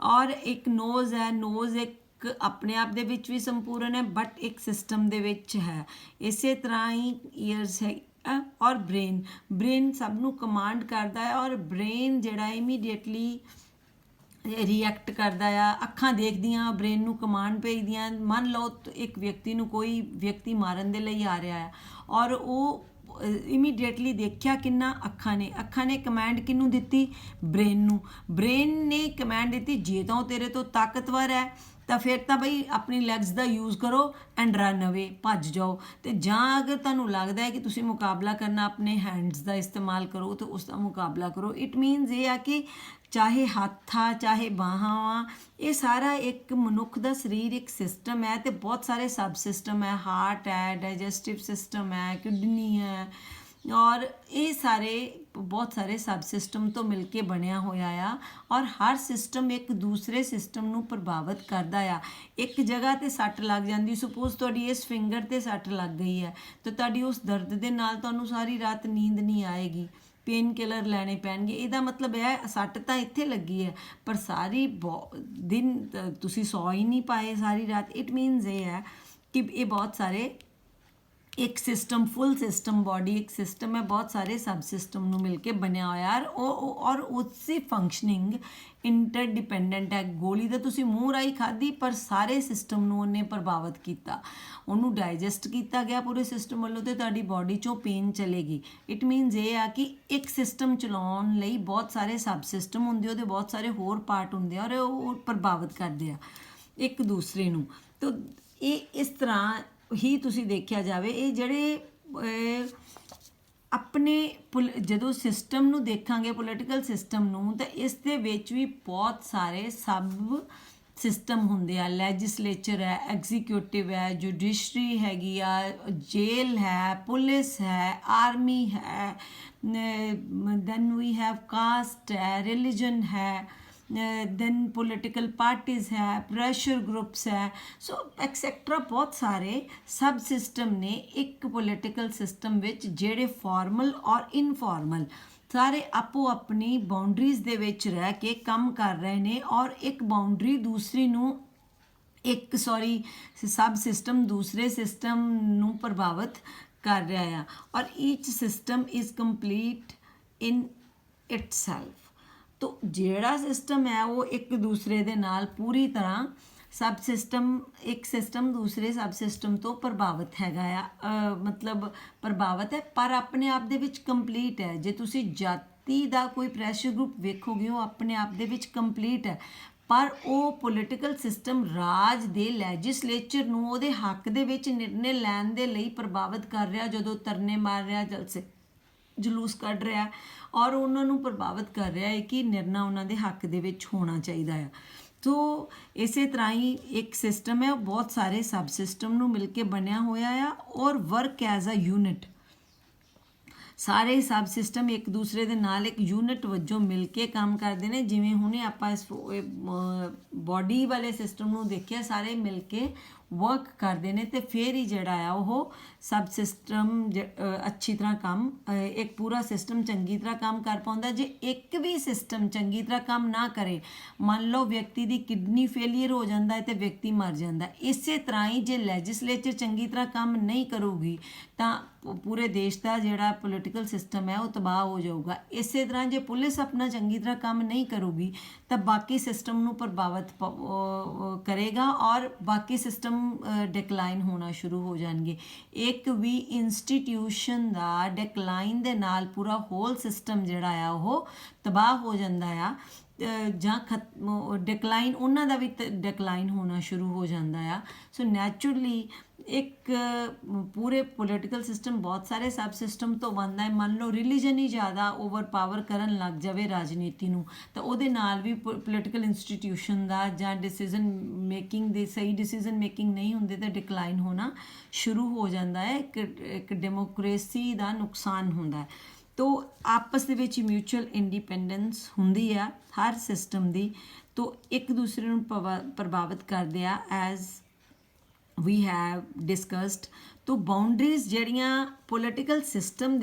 ਔਰ ਇੱਕ ਨੋਜ਼ ਹੈ, ਨੋਜ਼ ਇੱਕ ਆਪਣੇ ਆਪ ਦੇ ਵਿੱਚ ਵੀ ਸੰਪੂਰਨ ਹੈ ਬਟ ਇੱਕ ਸਿਸਟਮ ਦੇ ਵਿੱਚ ਹੈ। ਇਸੇ ਤਰ੍ਹਾਂ ਹੀ ਈਅਰਸ ਹੈ ਔਰ ਬ੍ਰੇਨ ਸਭ ਨੂੰ ਕਮਾਂਡ ਕਰਦਾ ਹੈ ਔਰ ਬ੍ਰੇਨ ਜਿਹੜਾ ਇਮੀਡੀਏਟਲੀ ਰਿਐਕਟ ਕਰਦਾ ਆ। ਅੱਖਾਂ ਦੇਖਦੀਆਂ, ਬ੍ਰੇਨ ਨੂੰ ਕਮਾਂਡ ਭੇਜਦੀਆਂ। ਮੰਨ ਲਓ ਇੱਕ ਵਿਅਕਤੀ ਨੂੰ ਕੋਈ ਵਿਅਕਤੀ ਮਾਰਨ ਦੇ ਲਈ ਆ ਰਿਹਾ ਹੈ ਔਰ ਉਹ ਇਮੀਡੀਏਟਲੀ ਦੇਖਿਆ ਕਿੰਨਾ, ਅੱਖਾਂ ਨੇ ਕਮਾਂਡ ਕਿਹਨੂੰ ਦਿੱਤੀ, ਬ੍ਰੇਨ ਨੇ ਕਮਾਂਡ ਦਿੱਤੀ, ਜੇ ਤਾਂ ਉਹ ਤੇਰੇ ਤੋਂ ਤਾਕਤਵਰ ਹੈ ਤਾਂ ਫਿਰ ਤਾਂ ਬਈ ਆਪਣੀ ਲੈਗਸ ਦਾ ਯੂਜ਼ ਕਰੋ ਐਂਡ ਰਨ ਅਵੇ, ਭੱਜ ਜਾਓ। ਅਤੇ ਜਾਂ ਅਗਰ ਤੁਹਾਨੂੰ ਲੱਗਦਾ ਹੈ ਕਿ ਤੁਸੀਂ ਮੁਕਾਬਲਾ ਕਰਨਾ, ਆਪਣੇ ਹੈਂਡਸ ਦਾ ਇਸਤੇਮਾਲ ਕਰੋ ਅਤੇ ਉਸ ਦਾ ਮੁਕਾਬਲਾ ਕਰੋ। ਇਟ ਮੀਨਸ ਇਹ ਆ ਕਿ ਚਾਹੇ ਹੱਥ ਆ, ਚਾਹੇ ਬਾਹਾਂ ਆ, ਇਹ ਸਾਰਾ ਇੱਕ ਮਨੁੱਖ ਦਾ ਸਰੀਰ ਇੱਕ ਸਿਸਟਮ ਹੈ ਅਤੇ ਬਹੁਤ ਸਾਰੇ ਸਬ ਸਿਸਟਮ ਹੈ। ਹਾਰਟ ਹੈ, ਡਾਈਜੈਸਟਿਵ ਸਿਸਟਮ ਹੈ, ਕਿਡਨੀ ਹੈ ਔਰ ਇਹ ਸਾਰੇ ਬਹੁਤ ਸਾਰੇ ਸਬ ਸਿਸਟਮ ਤੋਂ ਮਿਲ ਕੇ ਬਣਿਆ ਹੋਇਆ ਆ। ਔਰ ਹਰ ਸਿਸਟਮ ਇੱਕ ਦੂਸਰੇ ਸਿਸਟਮ ਨੂੰ ਪ੍ਰਭਾਵਿਤ ਕਰਦਾ ਆ। ਇੱਕ ਜਗ੍ਹਾ 'ਤੇ ਸੱਟ ਲੱਗ ਜਾਂਦੀ, ਸਪੋਜ਼ ਤੁਹਾਡੀ ਇਸ ਫਿੰਗਰ 'ਤੇ ਸੱਟ ਲੱਗ ਗਈ ਹੈ ਤਾਂ ਤੁਹਾਡੀ ਉਸ ਦਰਦ ਦੇ ਨਾਲ ਤੁਹਾਨੂੰ ਸਾਰੀ ਰਾਤ ਨੀਂਦ ਨਹੀਂ ਆਏਗੀ, ਪੇਨ ਕਿਲਰ ਲੈਣੇ ਪੈਣਗੇ। ਇਹਦਾ ਮਤਲਬ ਇਹ ਸੱਟ ਤਾਂ ਇੱਥੇ ਲੱਗੀ ਹੈ ਪਰ ਸਾਰੀ ਦਿਨ ਤੁਸੀਂ ਸੌ ਹੀ ਨਹੀਂ ਪਾਏ ਸਾਰੀ ਰਾਤ। ਇਟ ਮੀਨਸ ਇਹ ਹੈ ਕਿ ਇਹ ਬਹੁਤ ਸਾਰੇ ਇੱਕ ਸਿਸਟਮ, ਫੁੱਲ ਸਿਸਟਮ, ਬਾਡੀ ਇੱਕ ਸਿਸਟਮ ਹੈ, ਬਹੁਤ ਸਾਰੇ ਸਬ ਸਿਸਟਮ ਨੂੰ ਮਿਲ ਕੇ ਬਣਿਆ ਹੋਇਆ ਔਰ ਉਸੇ ਫੰਕਸ਼ਨਿੰਗ ਇੰਟਰਡਿਪੈਂਡੈਂਟ ਹੈ। ਗੋਲੀ ਤਾਂ ਤੁਸੀਂ ਮੂੰਹ ਰਾਹੀਂ ਖਾਧੀ ਪਰ ਸਾਰੇ ਸਿਸਟਮ ਨੂੰ ਉਹਨੇ ਪ੍ਰਭਾਵਿਤ ਕੀਤਾ, ਉਹਨੂੰ ਡਾਈਜੈਸਟ ਕੀਤਾ ਗਿਆ ਪੂਰੇ ਸਿਸਟਮ ਵੱਲੋਂ ਅਤੇ ਤੁਹਾਡੀ ਬਾਡੀ 'ਚੋਂ ਪੇਨ ਚਲੇਗੀ। ਇਟ ਮੀਨਸ ਇਹ ਆ ਕਿ ਇੱਕ ਸਿਸਟਮ ਚਲਾਉਣ ਲਈ ਬਹੁਤ ਸਾਰੇ ਸਬ ਸਿਸਟਮ ਹੁੰਦੇ, ਉਹਦੇ ਬਹੁਤ ਸਾਰੇ ਹੋਰ ਪਾਰਟ ਹੁੰਦੇ ਆ ਔਰ ਉਹ ਪ੍ਰਭਾਵਿਤ ਕਰਦੇ ਆ। ਇੱਕ ਦੂਸਰੇ ਨੂੰ। ਤਾਂ ਇਹ ਇਸ ਤਰ੍ਹਾਂ ਹੀ ਤੁਸੀਂ ਦੇਖਿਆ ਜਾਵੇ, ਇਹ ਜਿਹੜੇ ਆਪਣੇ ਜਦੋਂ ਸਿਸਟਮ ਨੂੰ ਦੇਖਾਂਗੇ, ਪੋਲੀਟੀਕਲ ਸਿਸਟਮ ਨੂੰ, ਤਾਂ ਇਸ ਦੇ ਵਿੱਚ ਵੀ ਬਹੁਤ ਸਾਰੇ ਸਬ ਸਿਸਟਮ ਹੁੰਦੇ ਆ। ਲੈਜਿਸਲੇਚਰ ਹੈ, ਐਗਜ਼ੀਕਿਊਟਿਵ ਹੈ, ਜੁਡੀਸ਼ਰੀ ਹੈਗੀ ਆ, ਜੇਲ ਹੈ, ਪੁਲਿਸ ਹੈ, ਆਰਮੀ ਹੈ, ਦੈਨ ਵੀ ਹੈਵ ਕਾਸਟ ਹੈ, ਰਿਲੀਜਨ ਹੈ, ਦੈਨ ਪੋਲੀਟੀਕਲ ਪਾਰਟੀਜ਼ ਹੈ, ਪ੍ਰੈਸ਼ਰ ਗਰੁੱਪਸ ਹੈ। ਸੋ ਐਕਸੈਕਟਰਾ ਬਹੁਤ ਸਾਰੇ ਸਬ ਸਿਸਟਮ ਨੇ ਇੱਕ ਪੋਲੀਟੀਕਲ ਸਿਸਟਮ ਵਿੱਚ, ਜਿਹੜੇ ਫਾਰਮਲ ਔਰ ਇਨਫਾਰਮਲ ਸਾਰੇ ਆਪੋ ਆਪਣੀ ਬਾਉਂਡਰੀਜ਼ ਦੇ ਵਿੱਚ ਰਹਿ ਕੇ ਕੰਮ ਕਰ ਰਹੇ ਨੇ, ਔਰ ਇੱਕ ਬਾਉਂਡਰੀ ਦੂਸਰੀ ਨੂੰ ਸਬ ਸਿਸਟਮ ਦੂਸਰੇ ਸਿਸਟਮ ਨੂੰ ਪ੍ਰਭਾਵਿਤ ਕਰ ਰਿਹਾ ਆ, ਔਰ each system is complete in itself. ਤੋ ਜਿਹੜਾ ਸਿਸਟਮ ਹੈ ਉਹ ਇੱਕ ਦੂਸਰੇ ਦੇ ਨਾਲ ਪੂਰੀ ਤਰ੍ਹਾਂ ਇੱਕ ਸਿਸਟਮ ਦੂਸਰੇ ਸਬ ਸਿਸਟਮ ਤੋਂ ਪ੍ਰਭਾਵਿਤ ਹੈਗਾ ਆ, ਮਤਲਬ ਪ੍ਰਭਾਵਿਤ ਹੈ, ਪਰ ਆਪਣੇ ਆਪ ਦੇ ਵਿੱਚ ਕੰਪਲੀਟ ਹੈ। ਜੇ ਤੁਸੀਂ ਜਾਤੀ ਦਾ ਕੋਈ ਪ੍ਰੈਸ਼ਰ ਗਰੁੱਪ ਵੇਖੋਗੇ, ਉਹ ਆਪਣੇ ਆਪ ਦੇ ਵਿੱਚ ਕੰਪਲੀਟ ਹੈ, ਪਰ ਉਹ ਪੋਲੀਟੀਕਲ ਸਿਸਟਮ ਰਾਜ ਦੇ ਲੈਜਿਸਲੇਚਰ ਨੂੰ ਉਹਦੇ ਹੱਕ ਦੇ ਵਿੱਚ ਨਿਰਣੇ ਲੈਣ ਦੇ ਲਈ ਪ੍ਰਭਾਵਿਤ ਕਰ ਰਿਹਾ, ਜਦੋਂ ਤਰਨੇ ਮਾਰ ਰਿਹਾ, ਜਲੂਸ ਕੱਢ ਰਿਹਾ, ਔਰ ਉਹਨਾਂ ਨੂੰ ਪ੍ਰਭਾਵਿਤ ਕਰ ਰਿਹਾ ਹੈ ਕਿ ਨਿਰਣਾ ਉਹਨਾਂ ਦੇ ਹੱਕ ਦੇ ਵਿੱਚ ਹੋਣਾ ਚਾਹੀਦਾ ਆ। ਸੋ ਇਸੇ ਤਰ੍ਹਾਂ ਹੀ ਇੱਕ ਸਿਸਟਮ ਹੈ, ਬਹੁਤ ਸਾਰੇ ਸਬ ਸਿਸਟਮ ਨੂੰ ਮਿਲ ਕੇ ਬਣਿਆ ਹੋਇਆ ਆ, ਔਰ ਵਰਕ ਐਜ਼ ਅ ਯੂਨਿਟ। ਸਾਰੇ ਸਬ ਸਿਸਟਮ ਇੱਕ ਦੂਸਰੇ ਦੇ ਨਾਲ ਇੱਕ ਯੂਨਿਟ ਵਜੋਂ ਮਿਲ ਕੇ ਕੰਮ ਕਰਦੇ ਨੇ। ਜਿਵੇਂ ਹੁਣੇ ਆਪਾਂ ਇਸ ਬਾਡੀ ਵਾਲੇ ਸਿਸਟਮ ਨੂੰ ਦੇਖਿਆ, ਸਾਰੇ ਮਿਲ ਕੇ ਵਰਕ ਕਰਦੇ ਨੇ, ਤੇ ਫਿਰ ਹੀ ਜਿਹੜਾ ਆ ਉਹ ਸਬ ਸਿਸਟਮ ਅੱਛੀ ਤਰ੍ਹਾਂ ਕੰਮ, ਇੱਕ ਪੂਰਾ ਸਿਸਟਮ ਚੰਗੀ ਤਰ੍ਹਾਂ ਕੰਮ ਕਰ ਪਾਉਂਦਾ। ਜੇ ਇੱਕ ਵੀ ਸਿਸਟਮ ਚੰਗੀ ਤਰ੍ਹਾਂ ਕੰਮ ਨਾ ਕਰੇ, ਮੰਨ ਲਓ ਵਿਅਕਤੀ ਦੀ ਕਿਡਨੀ ਫੇਲੀਅਰ ਹੋ ਜਾਂਦਾ ਹੈ ਤੇ ਵਿਅਕਤੀ ਮਰ ਜਾਂਦਾ। ਇਸੇ ਤਰ੍ਹਾਂ ਹੀ ਜੇ ਲੈਜਿਸਲੇਚਰ ਚੰਗੀ ਤਰ੍ਹਾਂ ਕੰਮ ਨਹੀਂ ਕਰੂਗੀ ਤਾਂ ਪੂਰੇ ਦੇਸ਼ ਦਾ ਜਿਹੜਾ ਪੋਲੀਟੀਕਲ ਸਿਸਟਮ ਹੈ ਉਹ ਤਬਾਹ ਹੋ ਜਾਊਗਾ। ਇਸੇ ਤਰ੍ਹਾਂ ਜੇ ਪੁਲਿਸ ਆਪਣਾ ਚੰਗੀ ਤਰ੍ਹਾਂ ਕੰਮ ਨਹੀਂ ਕਰੂਗੀ ਤਾਂ ਬਾਕੀ ਸਿਸਟਮ ਨੂੰ ਪ੍ਰਭਾਵਿਤ ਕਰੇਗਾ, ਔਰ ਬਾਕੀ ਸਿਸਟਮ ਡਿਕਲਾਈਨ ਹੋਣਾ ਸ਼ੁਰੂ ਹੋ ਜਾਣਗੇ। ਇੱਕ ਵੀ ਇੰਸਟੀਟਿਊਸ਼ਨ ਦਾ ਡਿਕਲਾਈਨ ਦੇ ਨਾਲ ਪੂਰਾ ਹੋਲ ਸਿਸਟਮ ਜਿਹੜਾ ਆ ਉਹ ਤਬਾਹ ਹੋ ਜਾਂਦਾ ਆ, ਜਾਂ ਡਿਕਲਾਈਨ ਉਹਨਾਂ ਦਾ ਵੀ ਡਿਕਲਾਈਨ ਹੋਣਾ ਸ਼ੁਰੂ ਹੋ ਜਾਂਦਾ ਆ। ਸੋ ਨੈਚੁਰਲੀ ਇੱਕ ਪੂਰੇ ਪੋਲੀਟੀਕਲ ਸਿਸਟਮ ਬਹੁਤ ਸਾਰੇ ਸਬ ਸਿਸਟਮ ਤੋਂ ਬਣਦਾ ਹੈ। ਮੰਨ ਲਓ ਰਿਲੀਜਨ ਹੀ ਜ਼ਿਆਦਾ ਓਵਰਪਾਵਰ ਕਰਨ ਲੱਗ ਜਾਵੇ ਰਾਜਨੀਤੀ ਨੂੰ, ਤਾਂ ਉਹਦੇ ਨਾਲ ਵੀ ਪੋਲੀਟੀਕਲ ਇੰਸਟੀਟਿਊਸ਼ਨ ਦਾ ਜਾਂ ਡਿਸੀਜ਼ਨ ਮੇਕਿੰਗ ਦੇ ਸਹੀ ਡਿਸੀਜ਼ਨ ਮੇਕਿੰਗ ਨਹੀਂ ਹੁੰਦੇ ਤਾਂ ਡਿਕਲਾਈਨ ਹੋਣਾ ਸ਼ੁਰੂ ਹੋ ਜਾਂਦਾ ਹੈ। ਇੱਕ ਡੈਮੋਕ੍ਰੇਸੀ ਦਾ ਨੁਕਸਾਨ ਹੁੰਦਾ ਹੈ। ਤੋ ਆਪਸ ਦੇ ਵਿੱਚ ਮਿਊਚੁਅਲ ਇੰਡੀਪੈਂਡੈਂਸ ਹੁੰਦੀ ਆ ਹਰ ਸਿਸਟਮ ਦੀ, ਤੋ ਇੱਕ ਦੂਸਰੇ ਨੂੰ ਪ੍ਰਭਾਵਿਤ ਕਰਦੇ ਆ, ਐਜ਼ ਵੀ ਹੈਵ ਡਿਸਕਸਡ। ਤੋ ਬਾਉਂਡਰੀਜ਼ ਜਿਹੜੀਆਂ ਪੋਲੀਟੀਕਲ ਸਿਸਟਮ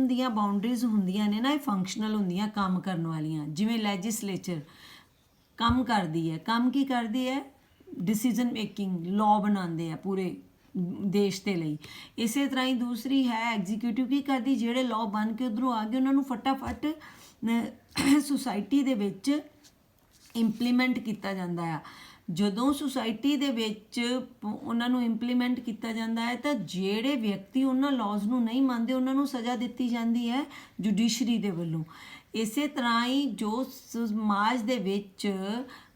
ਦੀਆਂ ਬਾਉਂਡਰੀਜ਼ ਹੁੰਦੀਆਂ ਨੇ ਨਾ, ਇਹ ਫੰਕਸ਼ਨਲ ਹੁੰਦੀਆਂ, ਕੰਮ ਕਰਨ ਵਾਲੀਆਂ। ਜਿਵੇਂ ਲੈਜਿਸਲੇਚਰ ਕੰਮ ਕਰਦੀ ਹੈ, ਕੰਮ ਕੀ ਕਰਦੀ ਹੈ? ਡਿਸੀਜ਼ਨ ਮੇਕਿੰਗ, ਲਾਅ ਬਣਾਉਂਦੇ ਆ ਪੂਰੇ ਦੇਸ਼ ਦੇ ਲਈ। ਇਸੇ ਤਰ੍ਹਾਂ ਹੀ ਦੂਸਰੀ ਹੈ ਐਗਜ਼ੀਕਿਊਟਿਵ, ਕੀ ਕਰਦੀ? ਜਿਹੜੇ ਲਾਅ ਬਣ ਕੇ ਉੱਧਰੋਂ ਆ ਗਏ ਉਹਨਾਂ ਨੂੰ ਫਟਾਫਟ ਸੁਸਾਇਟੀ ਦੇ ਵਿੱਚ ਇੰਪਲੀਮੈਂਟ ਕੀਤਾ ਜਾਂਦਾ ਆ। ਜਦੋਂ ਸੁਸਾਇਟੀ ਦੇ ਵਿੱਚ ਉਹਨਾਂ ਨੂੰ ਇੰਪਲੀਮੈਂਟ ਕੀਤਾ ਜਾਂਦਾ ਹੈ ਤਾਂ ਜਿਹੜੇ ਵਿਅਕਤੀ ਉਹਨਾਂ ਲਾਜ਼ ਨੂੰ ਨਹੀਂ ਮੰਨਦੇ ਉਹਨਾਂ ਨੂੰ ਸਜ਼ਾ ਦਿੱਤੀ ਜਾਂਦੀ ਹੈ ਜੁਡੀਸ਼ਰੀ ਦੇ ਵੱਲੋਂ। ਇਸੇ ਤਰ੍ਹਾਂ ਹੀ ਜੋ ਸਮਾਜ ਦੇ ਵਿੱਚ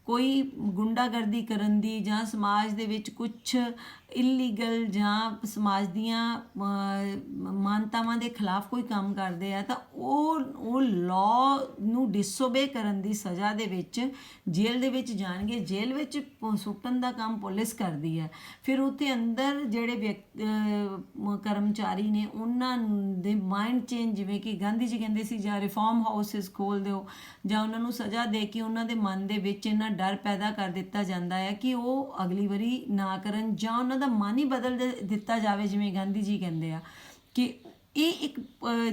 ਕੋਈ ਗੁੰਡਾਗਰਦੀ ਕਰਨ ਦੀ ਜਾਂ ਸਮਾਜ ਦੇ ਵਿੱਚ ਕੁਛ ਇਲੀਗਲ ਜਾਂ ਸਮਾਜ ਦੀਆਂ ਮਾਨਤਾਵਾਂ ਦੇ ਖਿਲਾਫ ਕੋਈ ਕੰਮ ਕਰਦੇ ਆ ਤਾਂ ਉਹ ਲਾਅ ਨੂੰ ਡਿਸਓਬੇ ਕਰਨ ਦੀ ਸਜ਼ਾ ਦੇ ਵਿੱਚ ਜੇਲ੍ਹ ਦੇ ਵਿੱਚ ਜਾਣਗੇ। ਜੇਲ੍ਹ ਵਿੱਚ ਸੁੱਟਣ ਦਾ ਕੰਮ ਪੁਲਿਸ ਕਰਦੀ ਹੈ। ਫਿਰ ਉੱਥੇ ਅੰਦਰ ਜਿਹੜੇ ਕਰਮਚਾਰੀ ਨੇ ਉਹਨਾਂ ਦੇ ਮਾਈਂਡ ਚੇਂਜ, ਜਿਵੇਂ ਕਿ ਗਾਂਧੀ ਜੀ ਕਹਿੰਦੇ ਸੀ, ਜਾਂ ਰਿਫਾਰਮ ਹਾਊਸਿਸ ਖੋਲ੍ਹ ਦਿਓ, ਜਾਂ ਉਹਨਾਂ ਨੂੰ ਸਜ਼ਾ ਦੇ ਕੇ ਉਹਨਾਂ ਦੇ ਮਨ ਦੇ ਵਿੱਚ ਇਹਨਾਂ ਡਰ ਪੈਦਾ ਕਰ ਦਿੱਤਾ ਜਾਂਦਾ ਹੈ ਕਿ ਉਹ ਅਗਲੀ ਵਾਰੀ ਨਾ ਕਰਨ, ਜਾਂ ਉਹਨਾਂ ਦਾ ਮਨ ਹੀ ਬਦਲ ਦਿੱਤਾ ਜਾਵੇ। ਜਿਵੇਂ ਗਾਂਧੀ ਜੀ ਕਹਿੰਦੇ ਆ ਕਿ ਇਹ ਇੱਕ,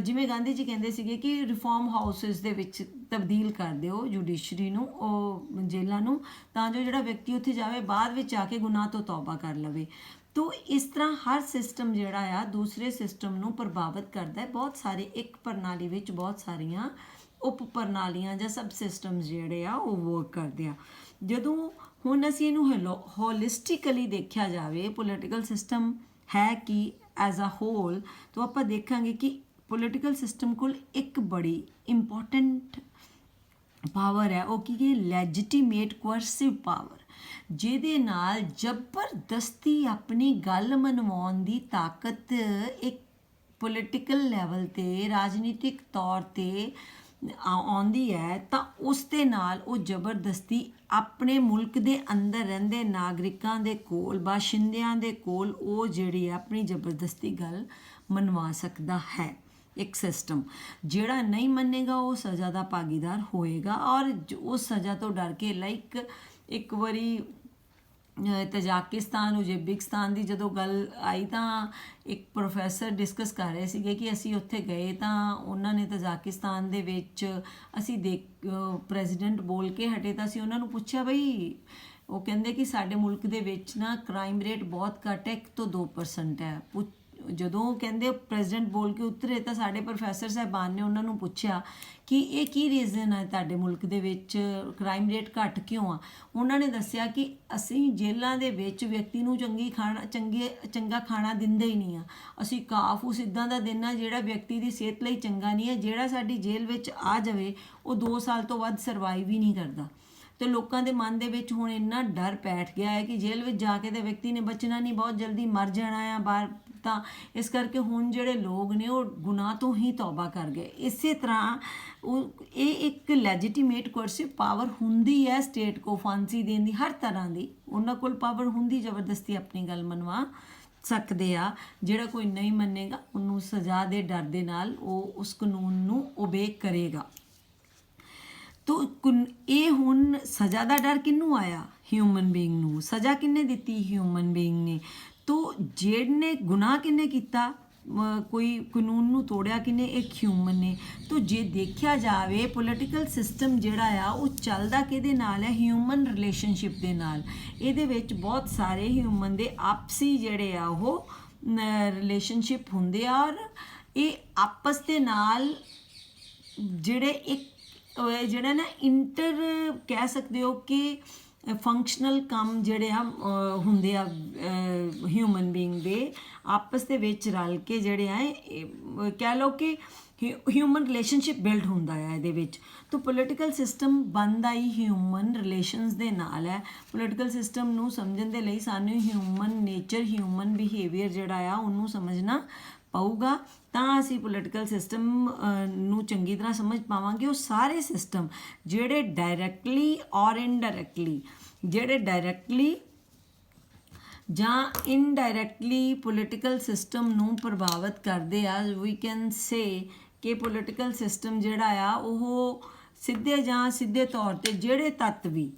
ਜਿਵੇਂ ਗਾਂਧੀ ਜੀ ਕਹਿੰਦੇ ਸੀਗੇ ਕਿ ਰਿਫਾਰਮ ਹਾਊਸਿਸ ਦੇ ਵਿੱਚ ਤਬਦੀਲ ਕਰ ਦਿਓ ਜੁਡੀਸ਼ਰੀ ਨੂੰ, ਉਹ ਜੇਲ੍ਹਾਂ ਨੂੰ, ਤਾਂ ਜੋ ਜਿਹੜਾ ਵਿਅਕਤੀ ਉੱਥੇ ਜਾਵੇ ਬਾਅਦ ਵਿੱਚ ਆ ਕੇ ਗੁਨਾਹ ਤੋਂ ਤੌਬਾ ਕਰ ਲਵੇ। ਤੋ ਇਸ ਤਰ੍ਹਾਂ ਹਰ ਸਿਸਟਮ ਜਿਹੜਾ ਆ ਦੂਸਰੇ ਸਿਸਟਮ ਨੂੰ ਪ੍ਰਭਾਵਿਤ ਕਰਦਾ ਹੈ। ਬਹੁਤ ਸਾਰੇ, ਇੱਕ ਪ੍ਰਣਾਲੀ ਵਿੱਚ ਬਹੁਤ ਸਾਰੀਆਂ ਉਪ ਪ੍ਰਣਾਲੀਆਂ ਜਾਂ ਸਬ ਸਿਸਟਮਸ ਜਿਹੜੇ ਆ ਉਹ ਵਰਕ ਕਰਦੇ ਆ। ਜਦੋਂ ਹੁਣ ਅਸੀਂ ਇਹਨੂੰ ਹੋਲਿਸਟਿਕਲੀ ਦੇਖਿਆ ਜਾਵੇ ਪੋਲੀਟੀਕਲ ਸਿਸਟਮ ਹੈ ਕਿ ਐਜ਼ ਅ ਹੋਲ, ਤਾਂ ਆਪਾਂ ਦੇਖਾਂਗੇ ਕਿ ਪੋਲੀਟੀਕਲ ਸਿਸਟਮ ਕੋਲ ਇੱਕ ਬੜੀ ਇੰਪੋਰਟੈਂਟ ਪਾਵਰ ਹੈ, ਉਹ ਕੀ ਹੈ? ਲੈਜੀਟੀਮੇਟ ਕੋਅਰਸਿਵ ਪਾਵਰ। ਜਿਹਦੇ ਨਾਲ ਜ਼ਬਰਦਸਤੀ ਆਪਣੀ ਗੱਲ ਮਨਵਾਉਣ ਦੀ ਤਾਕਤ ਇੱਕ ਪੋਲੀਟੀਕਲ ਲੈਵਲ ਤੇ, ਰਾਜਨੀਤਿਕ ਤੌਰ ਤੇ ਆਉਂਦੀ ਹੈ, ਤਾਂ ਉਸ ਦੇ ਨਾਲ ਉਹ ਜ਼ਬਰਦਸਤੀ ਆਪਣੇ ਮੁਲਕ ਦੇ ਅੰਦਰ ਰਹਿੰਦੇ ਨਾਗਰਿਕਾਂ ਦੇ ਕੋਲ, ਬਾਸ਼ਿੰਦਿਆਂ ਦੇ ਕੋਲ ਉਹ ਜਿਹੜੀ ਹੈ ਆਪਣੀ ਜ਼ਬਰਦਸਤੀ ਗੱਲ ਮਨਵਾ ਸਕਦਾ ਹੈ। ਇੱਕ ਸਿਸਟਮ ਜਿਹੜਾ ਨਹੀਂ ਮੰਨੇਗਾ ਉਹ ਸਜ਼ਾ ਦਾ ਭਾਗੀਦਾਰ ਹੋਏਗਾ, ਔਰ ਉਸ ਸਜ਼ਾ ਤੋਂ ਡਰ ਕੇ ਇੱਕ ਵਾਰੀ ਤਜ਼ਾਕਿਸਤਾਨ, ਉਜ਼ਬੇਕਿਸਤਾਨ ਦੀ ਜਦੋਂ ਗੱਲ ਆਈ ਤਾਂ ਇੱਕ ਪ੍ਰੋਫੈਸਰ ਡਿਸਕਸ ਕਰ ਰਹੇ ਸੀਗੇ ਕਿ ਅਸੀਂ ਉੱਥੇ ਗਏ ਤਾਂ ਉਹਨਾਂ ਨੇ ਤਜ਼ਾਕਿਸਤਾਨ ਦੇ ਵਿੱਚ ਅਸੀਂ ਪ੍ਰੈਜ਼ੀਡੈਂਟ ਬੋਲ ਕੇ ਹਟੇ ਤਾਂ ਅਸੀਂ ਉਹਨਾਂ ਨੂੰ ਪੁੱਛਿਆ ਬਈ, ਉਹ ਕਹਿੰਦੇ ਕਿ ਸਾਡੇ ਮੁਲਕ ਦੇ ਵਿੱਚ ਨਾ ਕ੍ਰਾਈਮ ਰੇਟ ਬਹੁਤ ਘੱਟ ਹੈ, 1 ਤੋਂ 2% ਹੈ। ਜਦੋਂ ਕਹਿੰਦੇ ਪ੍ਰੈਜ਼ੀਡੈਂਟ ਬੋਲ ਕੇ ਉਤਰੇ ਤਾਂ ਸਾਡੇ ਪ੍ਰੋਫੈਸਰ ਸਾਹਿਬਾਨ ਨੇ ਉਹਨਾਂ ਨੂੰ ਪੁੱਛਿਆ ਕਿ ਇਹ ਕੀ ਰੀਜ਼ਨ ਹੈ ਤੁਹਾਡੇ ਮੁਲਕ ਦੇ ਵਿੱਚ ਕ੍ਰਾਈਮ ਰੇਟ ਘੱਟ ਕਿਉਂ ਆ। ਉਹਨਾਂ ਨੇ ਦੱਸਿਆ ਕਿ ਅਸੀਂ ਜੇਲ੍ਹਾਂ ਦੇ ਵਿੱਚ ਵਿਅਕਤੀ ਨੂੰ ਚੰਗਾ ਖਾਣਾ ਦਿੰਦੇ ਹੀ ਨਹੀਂ ਆ, ਅਸੀਂ ਕਾਫੂਸ ਇੱਦਾਂ ਦਾ ਦੇਣਾ ਜਿਹੜਾ ਵਿਅਕਤੀ ਦੀ ਸਿਹਤ ਲਈ ਚੰਗਾ ਨਹੀਂ ਹੈ, ਜਿਹੜਾ ਸਾਡੀ ਜੇਲ੍ਹ ਵਿੱਚ ਆ ਜਾਵੇ ਉਹ 2 ਸਾਲ ਤੋਂ ਵੱਧ ਸਰਵਾਈਵ ਹੀ ਨਹੀਂ ਕਰਦਾ। ਤੇ ਲੋਕਾਂ ਦੇ ਮਨ ਦੇ ਵਿੱਚ ਹੁਣ ਇੰਨਾ ਡਰ ਬੈਠ ਗਿਆ ਹੈ ਕਿ ਜੇਲ੍ਹ ਵਿੱਚ ਜਾ ਕੇ ਤੇ ਵਿਅਕਤੀ ਨੇ ਬਚਣਾ ਨਹੀਂ, ਬਹੁਤ ਜਲਦੀ ਮਰ ਜਾਣਾ ਆ ਬਾਹਰ। ਤਾਂ ਇਸ ਕਰਕੇ ਹੁਣ ਜਿਹੜੇ ਲੋਕ ਨੇ ਉਹ ਗੁਨਾਹ ਤੋਂ ਹੀ ਤੌਬਾ ਕਰ ਗਏ। ਇਸੇ ਤਰ੍ਹਾਂ ਇਹ ਇੱਕ ਲੈਜੀਟੀਮੇਟ ਕੋਰਸਿਵ ਪਾਵਰ ਹੁੰਦੀ ਹੈ ਸਟੇਟ ਕੋ ਫਾਂਸੀ ਦੇਣ ਦੀ, ਹਰ ਤਰ੍ਹਾਂ ਦੀ ਉਹਨਾਂ ਕੋਲ ਪਾਵਰ ਹੁੰਦੀ, ਜ਼ਬਰਦਸਤੀ ਆਪਣੀ ਗੱਲ ਮਨਵਾ ਸਕਦੇ ਆ। ਜਿਹੜਾ ਕੋਈ ਨਹੀਂ ਮੰਨੇਗਾ ਉਹਨੂੰ ਸਜ਼ਾ ਦੇ ਡਰ ਦੇ ਨਾਲ ਉਹ ਉਸ ਕਾਨੂੰਨ ਨੂੰ ਓਬੇ ਕਰੇਗਾ। ਤੋ ਇਹ ਹੁਣ ਸਜ਼ਾ ਦਾ ਡਰ ਕਿਹਨੂੰ ਆਇਆ? ਹਿਊਮਨ ਬੀਇੰਗ ਨੂੰ। ਸਜ਼ਾ ਕਿਹਨੇ ਦਿੱਤੀ? ਹਿਊਮਨ ਬੀਇੰਗ ਨੇ। ਤੋ ਜਿਹਨੇ ਗੁਨਾਹ ਕਿਹਨੇ ਕੀਤਾ? ਕੋਈ ਕਾਨੂੰਨ ਨੂੰ ਤੋੜਿਆ ਕਿਹਨੇ? ਇੱਕ ਹਿਊਮਨ ਨੇ। ਤੋ ਜੇ ਦੇਖਿਆ ਜਾਵੇ ਪੋਲੀਟੀਕਲ ਸਿਸਟਮ ਜਿਹੜਾ ਆ ਉਹ ਚੱਲਦਾ ਕਿਹਦੇ ਨਾਲ ਹੈ? ਹਿਊਮਨ ਰਿਲੇਸ਼ਨਸ਼ਿਪ ਦੇ ਨਾਲ। ਇਹਦੇ ਵਿੱਚ ਬਹੁਤ ਸਾਰੇ ਹਿਊਮਨ ਦੇ ਆਪਸੀ ਜਿਹੜੇ ਆ ਉਹ ਰਿਲੇਸ਼ਨਸ਼ਿਪ ਹੁੰਦੇ ਆ, ਔਰ ਇਹ ਆਪਸ ਦੇ ਨਾਲ ਜਿਹੜੇ ਜਿਹੜਾ ਨਾ ਕਹਿ ਸਕਦੇ ਹੋ ਕਿ ਫੰਕਸ਼ਨਲ ਕੰਮ ਜਿਹੜੇ ਆ ਹੁੰਦੇ ਆ ਹਿਊਮਨ ਬੀਇੰਗ ਦੇ ਆਪਸ ਦੇ ਵਿੱਚ ਰਲ ਕੇ ਜਿਹੜੇ ਆ ਕਹਿ ਲਓ ਕਿ ਹਿਊਮਨ ਰਿਲੇਸ਼ਨਸ਼ਿਪ ਬਿਲਡ ਹੁੰਦਾ ਹੈ ਇਹਦੇ ਵਿੱਚ। ਤਾਂ ਪੋਲੀਟੀਕਲ ਸਿਸਟਮ ਬਣਦਾ ਹੀ ਹਿਊਮਨ ਰਿਲੇਸ਼ਨਸ ਦੇ ਨਾਲ ਹੈ। ਪੋਲੀਟੀਕਲ ਸਿਸਟਮ ਨੂੰ ਸਮਝਣ ਦੇ ਲਈ ਸਾਨੂੰ ਹਿਊਮਨ ਨੇਚਰ, ਹਿਊਮਨ ਬਿਹੇਵੀਅਰ ਜਿਹੜਾ ਆ ਉਹਨੂੰ ਸਮਝਣਾ ਪਊਗਾ, ਤਾਂ ਅਸੀਂ ਪੋਲੀਟੀਕਲ ਸਿਸਟਮ ਨੂੰ ਚੰਗੀ ਤਰ੍ਹਾਂ ਸਮਝ ਪਾਵਾਂਗੇ। ਉਹ ਸਾਰੇ ਸਿਸਟਮ ਜਿਹੜੇ ਡਾਇਰੈਕਟਲੀ ਔਰ ਇਨਡਾਇਰੈਕਟਲੀ, ਜਿਹੜੇ ਡਾਇਰੈਕਟਲੀ ਜਾਂ ਇਨਡਾਇਰੈਕਟਲੀ ਪੋਲੀਟੀਕਲ ਸਿਸਟਮ ਨੂੰ ਪ੍ਰਭਾਵਿਤ ਕਰਦੇ ਆ, ਵੀ ਕੈਨ ਸੇ ਕਿ ਪੋਲੀਟੀਕਲ ਸਿਸਟਮ ਜਿਹੜਾ ਆ ਉਹ ਸਿੱਧੇ ਜਾਂ ਸਿੱਧੇ ਤੌਰ 'ਤੇ ਜਿਹੜੇ ਤੱਤ ਵੀ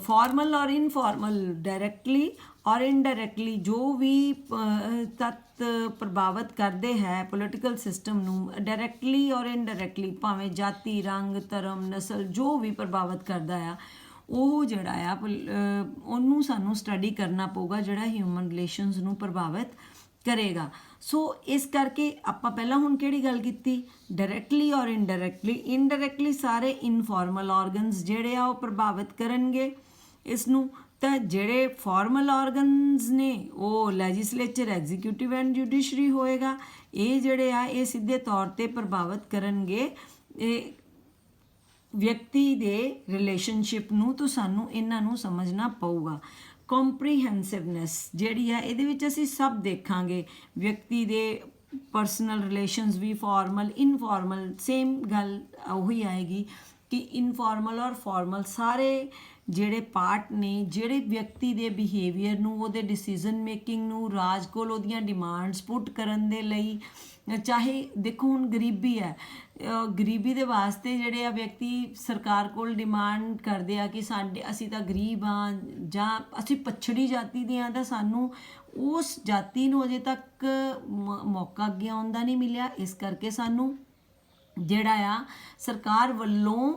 ਫਾਰਮਲ ਔਰ ਇਨਫਾਰਮਲ, ਡਾਇਰੈਕਟਲੀ ਔਰ ਇਨਡਾਇਰੈਕਟਲੀ ਜੋ ਵੀ ਤੱਤ ਪ੍ਰਭਾਵਿਤ ਕਰਦੇ ਹੈ ਪੋਲੀਟੀਕਲ ਸਿਸਟਮ ਨੂੰ, ਡਾਇਰੈਕਟਲੀ ਔਰ ਇਨਡਾਇਰੈਕਟਲੀ, ਭਾਵੇਂ ਜਾਤੀ, ਰੰਗ, ਧਰਮ, ਨਸਲ ਜੋ ਵੀ ਪ੍ਰਭਾਵਿਤ ਕਰਦਾ ਆ, ਉਹ ਜਿਹੜਾ ਆ ਉਹਨੂੰ ਸਾਨੂੰ ਸਟੱਡੀ ਕਰਨਾ ਪਊਗਾ, ਜਿਹੜਾ ਹਿਊਮਨ ਰਿਲੇਸ਼ਨਸ ਨੂੰ ਪ੍ਰਭਾਵਿਤ ਕਰੇਗਾ। ਸੋ ਇਸ ਕਰਕੇ ਆਪਾਂ ਪਹਿਲਾਂ ਹੁਣ ਕਿਹੜੀ ਗੱਲ ਕੀਤੀ? ਡਾਇਰੈਕਟਲੀ ਔਰ ਇਨਡਾਇਰੈਕਟਲੀ। ਇਨਡਾਇਰੈਕਟਲੀ ਸਾਰੇ ਇਨਫਾਰਮਲ ਆਰਗਨਸ ਜਿਹੜੇ ਆ ਉਹ ਪ੍ਰਭਾਵਿਤ ਕਰਨਗੇ ਇਸ ਨੂੰ, ਤਾਂ ਜਿਹੜੇ ਫਾਰਮਲ ਆਰਗਨਸ ਨੇ ਉਹ ਲੈਜਿਸਲੇਚਰ, ਐਗਜ਼ੀਕਿਊਟਿਵ ਐਂਡ ਜੁਡੀਸ਼ਰੀ ਹੋਏਗਾ। ਇਹ ਜਿਹੜੇ ਆ ਇਹ ਸਿੱਧੇ ਤੌਰ 'ਤੇ ਪ੍ਰਭਾਵਿਤ ਕਰਨਗੇ ਇਹ ਵਿਅਕਤੀ ਦੇ ਰਿਲੇਸ਼ਨਸ਼ਿਪ ਨੂੰ। ਤਾਂ ਸਾਨੂੰ ਇਹਨਾਂ ਨੂੰ ਸਮਝਣਾ ਪਊਗਾ। ਕੰਪਰੀਹੈਂਸਿਵਨੈਸ ਜਿਹੜੀ ਹੈ ਇਹਦੇ ਵਿੱਚ ਅਸੀਂ ਸਭ ਦੇਖਾਂਗੇ, ਵਿਅਕਤੀ ਦੇ ਪਰਸਨਲ ਰਿਲੇਸ਼ਨਸ ਵੀ, ਫਾਰਮਲ, ਇਨਫਾਰਮਲ, ਸੇਮ ਗੱਲ ਉਹੀ ਆਏਗੀ ਕਿ ਇਨਫਾਰਮਲ ਔਰ ਫਾਰਮਲ ਸਾਰੇ ਜਿਹੜੇ ਪਾਰਟ ਨੇ, ਜਿਹੜੇ ਵਿਅਕਤੀ ਦੇ ਬਿਹੇਵੀਅਰ ਨੂੰ, ਉਹਦੇ ਡਿਸੀਜ਼ਨ ਮੇਕਿੰਗ ਨੂੰ, ਰਾਜ ਕੋਲ ਉਹਦੀਆਂ ਡਿਮਾਂਡਸ ਪੁੱਟ ਕਰਨ ਦੇ ਲਈ, ਚਾਹੇ ਦੇਖੋ ਹੁਣ ਗਰੀਬੀ ਹੈ, ਗਰੀਬੀ ਦੇ ਵਾਸਤੇ ਜਿਹੜੇ ਆ ਵਿਅਕਤੀ ਸਰਕਾਰ ਕੋਲ ਡਿਮਾਂਡ ਕਰਦੇ ਆ ਕਿ ਅਸੀਂ ਤਾਂ ਗਰੀਬ ਹਾਂ ਜਾਂ ਅਸੀਂ ਪਛੜੀ ਜਾਤੀ ਦੇ ਹਾਂ, ਤਾਂ ਸਾਨੂੰ ਉਸ ਜਾਤੀ ਨੂੰ ਅਜੇ ਤੱਕ ਮੌਕਾ ਅੱਗੇ ਆਉਣ ਦਾ ਨਹੀਂ ਮਿਲਿਆ। ਇਸ ਕਰਕੇ ਸਾਨੂੰ ਜਿਹੜਾ ਆ ਸਰਕਾਰ ਵੱਲੋਂ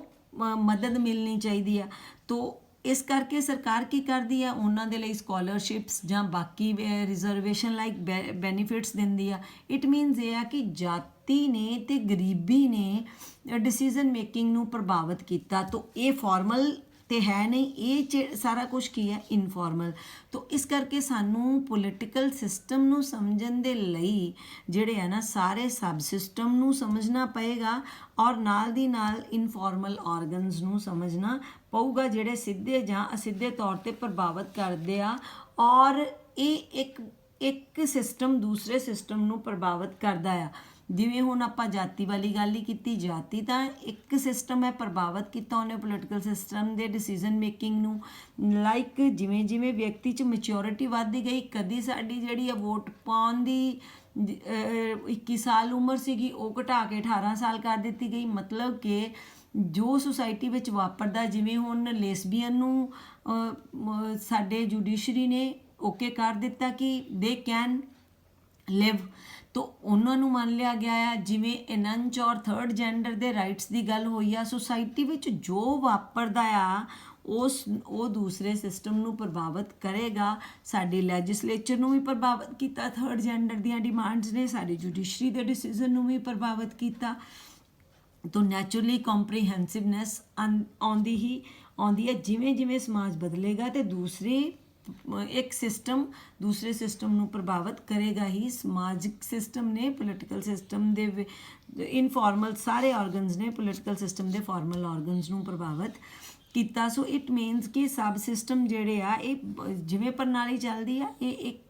ਮਦਦ ਮਿਲਣੀ ਚਾਹੀਦੀ ਆ। ਤੋ ਇਸ ਕਰਕੇ ਸਰਕਾਰ ਕੀ ਕਰਦੀ ਆ? ਉਹਨਾਂ ਦੇ ਲਈ ਸਕਾਲਰਸ਼ਿਪਸ ਜਾਂ ਬਾਕੀ ਰਿਜ਼ਰਵੇਸ਼ਨ ਲਾਈਕ ਬੈਨੀਫਿਟਸ ਦਿੰਦੀ ਆ। ਇਟ ਮੀਨਸ ਇਹ ਆ ਕਿ ਜਾਤੀ ਨੇ ਤੇ ਗਰੀਬੀ ਨੇ ਡਿਸੀਜ਼ਨ ਮੇਕਿੰਗ ਨੂੰ ਪ੍ਰਭਾਵਿਤ ਕੀਤਾ। ਤੋ ਇਹ ਫਾਰਮਲ ਤੇ ਹੈ ਨਹੀਂ। ਇਹ ਸਾਰਾ ਕੁਝ ਕੀ ਹੈ? ਇਨਫੋਰਮਲ। ਤੋ ਇਸ ਕਰਕੇ ਸਾਨੂੰ ਪੋਲੀਟੀਕਲ ਸਿਸਟਮ ਨੂੰ ਸਮਝਣ ਦੇ ਲਈ ਜਿਹੜੇ ਆ ਨਾ ਸਾਰੇ ਸਬ ਸਿਸਟਮ ਨੂੰ ਸਮਝਣਾ ਪਏਗਾ, ਔਰ ਨਾਲ ਦੀ ਨਾਲ ਇਨਫੋਰਮਲ ਆਰਗਨਸ ਨੂੰ ਸਮਝਣਾ ਪਊਗਾ, ਜਿਹੜੇ ਸਿੱਧੇ ਜਾਂ ਅਸਿੱਧੇ ਤੌਰ ਤੇ ਪ੍ਰਭਾਵਿਤ ਕਰਦੇ ਆ। ਔਰ ਇਹ ਇੱਕ ਸਿਸਟਮ ਦੂਸਰੇ ਸਿਸਟਮ ਨੂੰ ਪ੍ਰਭਾਵਿਤ ਕਰਦਾ ਆ। ਜਿਵੇਂ ਹੁਣ ਆਪਾਂ ਜਾਤੀ ਵਾਲੀ ਗੱਲ ਹੀ ਕੀਤੀ, ਜਾਤੀ ਤਾਂ ਇੱਕ ਸਿਸਟਮ ਹੈ, ਪ੍ਰਭਾਵਿਤ ਕੀਤਾ ਉਹਨੇ ਪੋਲੀਟੀਕਲ ਸਿਸਟਮ ਦੇ ਡਿਸੀਜ਼ਨ ਮੇਕਿੰਗ ਨੂੰ। ਲਾਈਕ ਜਿਵੇਂ ਜਿਵੇਂ ਵਿਅਕਤੀ 'ਚ ਮੈਚਿਓਰਿਟੀ ਵੱਧਦੀ ਗਈ, ਕਦੀ ਸਾਡੀ ਜਿਹੜੀ ਆ ਵੋਟ ਪਾਉਣ ਦੀ 21 ਸਾਲ ਉਮਰ ਸੀਗੀ ਉਹ ਘਟਾ ਕੇ 18 ਸਾਲ ਕਰ ਦਿੱਤੀ ਗਈ। ਮਤਲਬ ਕਿ ਜੋ ਸੁਸਾਇਟੀ ਵਿੱਚ ਵਾਪਰਦਾ, ਜਿਵੇਂ ਹੁਣ ਲੇਸਬੀਅਨ ਨੂੰ ਸਾਡੇ ਜੁਡੀਸ਼ਰੀ ਨੇ ਓਕੇ ਕਰ ਦਿੱਤਾ ਕਿ ਦੇ ਕੈਨ ਲਿਵ, ਤਾਂ ਉਹਨਾਂ ਨੂੰ ਮੰਨ ਲਿਆ ਗਿਆ ਆ। ਜਿਵੇਂ ਇਨੰਚ ਔਰ ਥਰਡ ਜੈਂਡਰ ਦੇ ਰਾਈਟਸ ਦੀ ਗੱਲ ਹੋਈ ਆ, ਸੁਸਾਇਟੀ ਵਿੱਚ ਜੋ ਵਾਪਰਦਾ ਆ ਉਹ ਦੂਸਰੇ ਸਿਸਟਮ ਨੂੰ ਪ੍ਰਭਾਵਿਤ ਕਰੇਗਾ। ਸਾਡੇ ਲੈਜਿਸਲੇਚਰ ਨੂੰ ਵੀ ਪ੍ਰਭਾਵਿਤ ਕੀਤਾ, ਥਰਡ ਜੈਂਡਰ ਦੀਆਂ ਡਿਮਾਂਡਸ ਨੇ ਸਾਡੇ ਜੁਡੀਸ਼ਰੀ ਦੇ ਡਿਸੀਜ਼ਨ ਨੂੰ ਵੀ ਪ੍ਰਭਾਵਿਤ ਕੀਤਾ। ਤਾਂ ਨੈਚੁਰਲੀ ਕੰਪਰੀਹੈਂਸਿਵਨੈਸ ਆਉਂਦੀ ਹੈ। ਜਿਵੇਂ ਜਿਵੇਂ ਸਮਾਜ ਬਦਲੇਗਾ ਤੇ ਇੱਕ ਸਿਸਟਮ ਦੂਸਰੇ ਸਿਸਟਮ ਨੂੰ ਪ੍ਰਭਾਵਿਤ ਕਰੇਗਾ ਹੀ। ਸਮਾਜਿਕ ਸਿਸਟਮ ਨੇ ਪੋਲੀਟੀਕਲ ਸਿਸਟਮ ਦੇ ਇਨਫੋਰਮਲ ਸਾਰੇ ਆਰਗਨਸ ਨੇ ਪੋਲੀਟੀਕਲ ਸਿਸਟਮ ਦੇ ਫਾਰਮਲ ਆਰਗਨਸ ਨੂੰ ਪ੍ਰਭਾਵਿਤ ਕੀਤਾ। ਸੋ ਇਟ ਮੀਨਸ ਕਿ ਸਬ ਸਿਸਟਮ ਜਿਹੜੇ ਆ ਇਹ ਜਿਵੇਂ ਪ੍ਰਣਾਲੀ ਚੱਲਦੀ ਆ, ਇਹ ਇੱਕ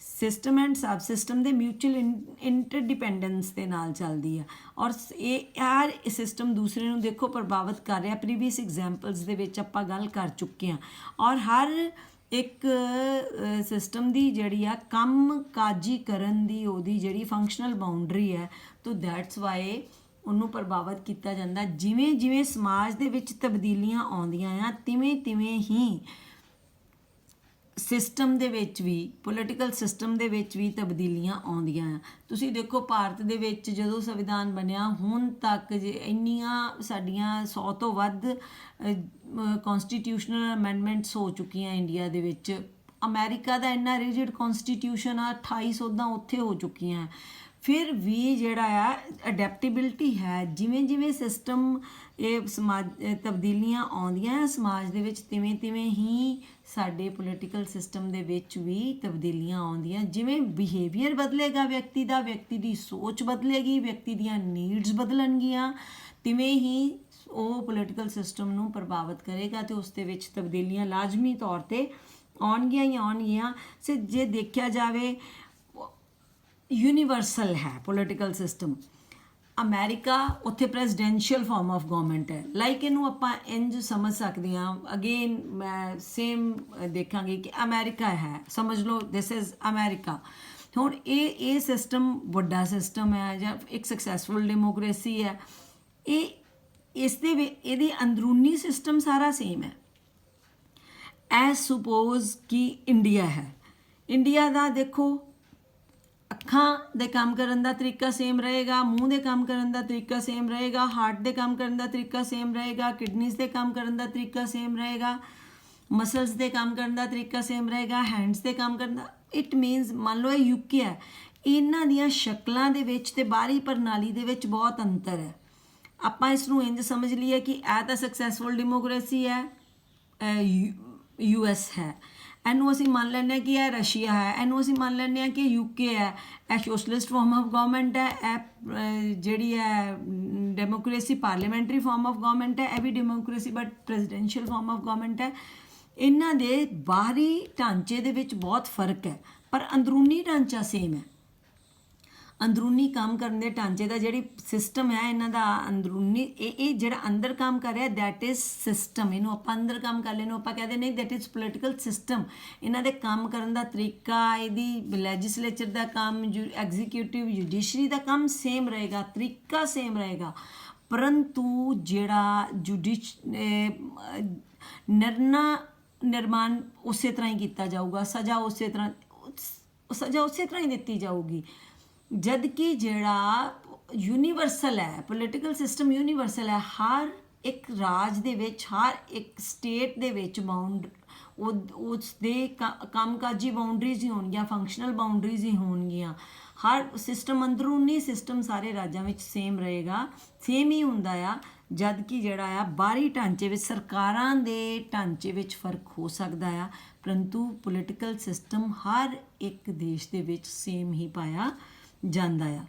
ਸਿਸਟਮ ਐਂਡ ਸਬ ਸਿਸਟਮ ਦੇ ਮਿਊਚੁਅਲ ਇੰਟਰਡਿਪੈਂਡੈਂਸ ਦੇ ਨਾਲ ਚੱਲਦੀ ਆ। ਔਰ ਇਹ ਸਿਸਟਮ ਦੂਸਰੇ ਨੂੰ ਦੇਖੋ ਪ੍ਰਭਾਵਿਤ ਕਰ ਰਿਹਾ। ਪ੍ਰੀਵੀਅਸ ਐਗਜ਼ਾਮਪਲਸ ਦੇ ਵਿੱਚ ਆਪਾਂ ਗੱਲ ਕਰ ਚੁੱਕੇ ਹਾਂ। ਔਰ ਹਰ ਇੱਕ ਸਿਸਟਮ ਦੀ ਜਿਹੜੀ ਆ ਕੰਮ ਕਾਜੀ ਕਰਨ ਦੀ ਉਹਦੀ ਜਿਹੜੀ ਫੰਕਸ਼ਨਲ ਬਾਉਂਡਰੀ ਹੈ, ਤਾਂ ਦੈਟਸ ਵਾਈ ਉਹਨੂੰ ਪ੍ਰਭਾਵਿਤ ਕੀਤਾ ਜਾਂਦਾ। ਜਿਵੇਂ ਜਿਵੇਂ ਸਮਾਜ ਦੇ ਵਿੱਚ ਤਬਦੀਲੀਆਂ ਆਉਂਦੀਆਂ ਆ, ਤਿਵੇਂ ਤਿਵੇਂ ਹੀ ਸਿਸਟਮ ਦੇ ਵਿੱਚ ਵੀ ਪੋਲੀਟੀਕਲ ਸਿਸਟਮ ਦੇ ਵਿੱਚ ਵੀ ਤਬਦੀਲੀਆਂ ਆਉਂਦੀਆਂ ਆ। ਤੁਸੀਂ ਦੇਖੋ ਭਾਰਤ ਦੇ ਵਿੱਚ ਜਦੋਂ ਸੰਵਿਧਾਨ ਬਣਿਆ ਹੁਣ ਤੱਕ ਇੰਨੀਆਂ ਸਾਡੀਆਂ 100 ਤੋਂ ਵੱਧ ਕੌਂਸਟੀਟਿਊਸ਼ਨਲ ਅਮੈਂਡਮੈਂਟਸ ਹੋ ਚੁੱਕੀਆਂ ਇੰਡੀਆ ਦੇ ਵਿੱਚ। ਅਮਰੀਕਾ ਦਾ ਇੰਨਾ ਰਿਜਿਡ ਕੌਂਸਟੀਟਿਊਸ਼ਨ ਆ, 28 ਸੋਧਾਂ ਉੱਥੇ ਹੋ ਚੁੱਕੀਆਂ। ਫਿਰ ਵੀ ਜਿਹੜਾ ਆ ਅਡੈਪਟੇਬਿਲਿਟੀ ਹੈ। ਜਿਵੇਂ ਜਿਵੇਂ ਸਿਸਟਮ ਇਹ ਸਮਾਜ ਤਬਦੀਲੀਆਂ ਆਉਂਦੀਆਂ ਸਮਾਜ ਦੇ ਵਿੱਚ, ਤਿਵੇਂ ਤਿਵੇਂ ਹੀ ਸਾਡੇ ਪੋਲੀਟੀਕਲ ਸਿਸਟਮ ਦੇ ਵਿੱਚ ਵੀ ਤਬਦੀਲੀਆਂ ਆਉਂਦੀਆਂ। ਜਿਵੇਂ ਬਿਹੇਵੀਅਰ ਬਦਲੇਗਾ ਵਿਅਕਤੀ ਦਾ, ਵਿਅਕਤੀ ਦੀ ਸੋਚ ਬਦਲੇਗੀ, ਵਿਅਕਤੀ ਦੀਆਂ ਨੀਡਸ ਬਦਲਣਗੀਆਂ, ਤਿਵੇਂ ਹੀ ਉਹ ਪੋਲੀਟੀਕਲ ਸਿਸਟਮ ਨੂੰ ਪ੍ਰਭਾਵਿਤ ਕਰੇਗਾ ਅਤੇ ਉਸ ਦੇ ਵਿੱਚ ਤਬਦੀਲੀਆਂ ਲਾਜ਼ਮੀ ਤੌਰ 'ਤੇ ਆਉਣਗੀਆਂ ਹੀ ਆਉਣਗੀਆਂ। ਸੋ ਜੇ ਦੇਖਿਆ ਜਾਵੇ ਯੂਨੀਵਰਸਲ ਹੈ ਪੋਲੀਟੀਕਲ ਸਿਸਟਮ। ਅਮਰੀਕਾ ਉੱਥੇ ਪ੍ਰੈਜ਼ੀਡੈਂਸ਼ੀਅਲ ਫਾਰਮ ਆਫ ਗਵਰਨਮੈਂਟ ਹੈ। ਲਾਈਕ ਇਹਨੂੰ ਆਪਾਂ ਇੰਝ ਸਮਝ ਸਕਦੇ ਹਾਂ। ਅਗੇਨ ਮੈਂ ਸੇਮ ਦੇਖਾਂਗੇ ਕਿ ਅਮਰੀਕਾ ਹੈ, ਸਮਝ ਲਓ ਦਿਸ ਇਜ਼ ਅਮਰੀਕਾ। ਹੁਣ ਇਹ ਸਿਸਟਮ ਵੱਡਾ ਸਿਸਟਮ ਹੈ ਜਾਂ ਇੱਕ ਸਕਸੈਸਫੁਲ ਡੈਮੋਕ੍ਰੇਸੀ ਹੈ। ਇਹਦੀ ਅੰਦਰੂਨੀ ਸਿਸਟਮ ਸਾਰਾ ਸੇਮ ਹੈ। ਐਜ਼ ਸੁਪੋਜ਼ ਕਿ ਇੰਡੀਆ ਹੈ। ਇੰਡੀਆ ਦਾ ਦੇਖੋ ਅੱਖਾਂ ਦੇ ਕੰਮ ਕਰਨ ਦਾ ਤਰੀਕਾ ਸੇਮ ਰਹੇਗਾ, ਮੂੰਹ ਦੇ ਕੰਮ ਕਰਨ ਦਾ ਤਰੀਕਾ ਸੇਮ ਰਹੇਗਾ, ਹਾਰਟ ਦੇ ਕੰਮ ਕਰਨ ਦਾ ਤਰੀਕਾ ਸੇਮ ਰਹੇਗਾ, ਕਿਡਨੀਜ਼ ਦੇ ਕੰਮ ਕਰਨ ਦਾ ਤਰੀਕਾ ਸੇਮ ਰਹੇਗਾ, ਮਸਲਸ ਦੇ ਕੰਮ ਕਰਨ ਦਾ ਤਰੀਕਾ ਸੇਮ ਰਹੇਗਾ, ਹੈਂਡਸ ਦੇ ਕੰਮ ਕਰਨ ਦਾ। ਇਟ ਮੀਨਸ ਮੰਨ ਲਓ ਇਹ ਯੂਕੇ ਹੈ, ਇਹਨਾਂ ਦੀਆਂ ਸ਼ਕਲਾਂ ਦੇ ਵਿੱਚ ਤੇ ਬਾਹਰੀ ਪ੍ਰਣਾਲੀ ਦੇ ਵਿੱਚ ਬਹੁਤ ਅੰਤਰ ਹੈ। ਆਪਾਂ ਇਸ ਨੂੰ ਇੰਝ ਸਮਝ ਲਈਏ ਕਿ ਇਹ ਤਾਂ ਸਕਸੈਸਫੁਲ ਡੈਮੋਕ੍ਰੇਸੀ ਹੈ, US ਹੈ। ਇਹਨੂੰ ਅਸੀਂ ਮੰਨ ਲੈਂਦੇ ਹਾਂ ਕਿ ਇਹ ਰਸ਼ੀਆ ਹੈ, ਇਹਨੂੰ ਅਸੀਂ ਮੰਨ ਲੈਂਦੇ ਹਾਂ ਕਿ UK ਹੈ। ਇਹ ਸੋਸ਼ਲਿਸਟ ਫਾਰਮ ਆਫ ਗਵਰਨਮੈਂਟ ਹੈ, ਇਹ ਜਿਹੜੀ ਹੈ democracy parliamentary form of government ਹੈ, ਇਹ ਵੀ democracy but presidential form of government ਹੈ। ਇਹਨਾਂ ਦੇ ਬਾਹਰੀ ਢਾਂਚੇ ਦੇ ਵਿੱਚ ਬਹੁਤ ਫਰਕ ਹੈ, ਪਰ ਅੰਦਰੂਨੀ ਢਾਂਚਾ ਸੇਮ ਹੈ। ਅੰਦਰੂਨੀ ਕੰਮ ਕਰਨ ਦੇ ਢਾਂਚੇ ਦਾ ਜਿਹੜੀ ਸਿਸਟਮ ਹੈ ਇਹਨਾਂ ਦਾ ਅੰਦਰੂਨੀ ਇਹ ਜਿਹੜਾ ਅੰਦਰ ਕੰਮ ਕਰ ਰਿਹਾ ਦੈਟ ਇਜ਼ ਸਿਸਟਮ। ਇਹਨੂੰ ਆਪਾਂ ਅੰਦਰ ਕੰਮ ਕਰ ਲੈਨੂੰ ਆਪਾਂ ਕਹਿੰਦੇ ਨਹੀਂ ਦੈਟ ਇਜ਼ ਪੋਲੀਟੀਕਲ ਸਿਸਟਮ। ਇਹਨਾਂ ਦੇ ਕੰਮ ਕਰਨ ਦਾ ਤਰੀਕਾ, ਇਹਦੀ ਲੈਜਿਸਲੇਚਰ ਦਾ ਕੰਮ, ਐਗਜ਼ੀਕਿਊਟਿਵ ਜੁਡੀਸ਼ਰੀ ਦਾ ਕੰਮ ਸੇਮ ਰਹੇਗਾ, ਤਰੀਕਾ ਸੇਮ ਰਹੇਗਾ, ਪਰੰਤੂ ਜਿਹੜਾ ਨਿਰਮਾਣ ਉਸੇ ਤਰ੍ਹਾਂ ਹੀ ਕੀਤਾ ਜਾਊਗਾ, ਸਜ਼ਾ ਉਸੇ ਤਰ੍ਹਾਂ ਹੀ ਦਿੱਤੀ ਜਾਊਗੀ। ਜਦ ਕਿ ਜਿਹੜਾ ਯੂਨੀਵਰਸਲ ਹੈ ਪੋਲੀਟੀਕਲ ਸਿਸਟਮ, ਯੂਨੀਵਰਸਲ ਹੈ। ਹਰ ਇੱਕ ਰਾਜ ਦੇ ਵਿੱਚ, ਹਰ ਇੱਕ ਸਟੇਟ ਦੇ ਵਿੱਚ ਉਸ ਦੇ ਕੰਮਕਾਜੀ ਬਾਉਂਡਰੀਜ਼ ਹੀ ਹੋਣਗੀਆਂ, ਫੰਕਸ਼ਨਲ ਬਾਉਂਡਰੀਜ਼ ਹੀ ਹੋਣਗੀਆਂ। ਹਰ ਸਿਸਟਮ ਅੰਦਰੂਨੀ ਸਿਸਟਮ ਸਾਰੇ ਰਾਜਾਂ ਵਿੱਚ ਸੇਮ ਰਹੇਗਾ, ਸੇਮ ਹੀ ਹੁੰਦਾ ਆ। ਜਦ ਕਿ ਜਿਹੜਾ ਆ ਬਾਹਰੀ ਢਾਂਚੇ ਵਿੱਚ ਸਰਕਾਰਾਂ ਦੇ ਢਾਂਚੇ ਵਿੱਚ ਫਰਕ ਹੋ ਸਕਦਾ ਆ, ਪਰੰਤੂ ਪੋਲੀਟੀਕਲ ਸਿਸਟਮ ਹਰ ਇੱਕ ਦੇਸ਼ ਦੇ ਵਿੱਚ ਸੇਮ ਹੀ ਪਾਇਆ ਜਾਂਦਾ ਆ।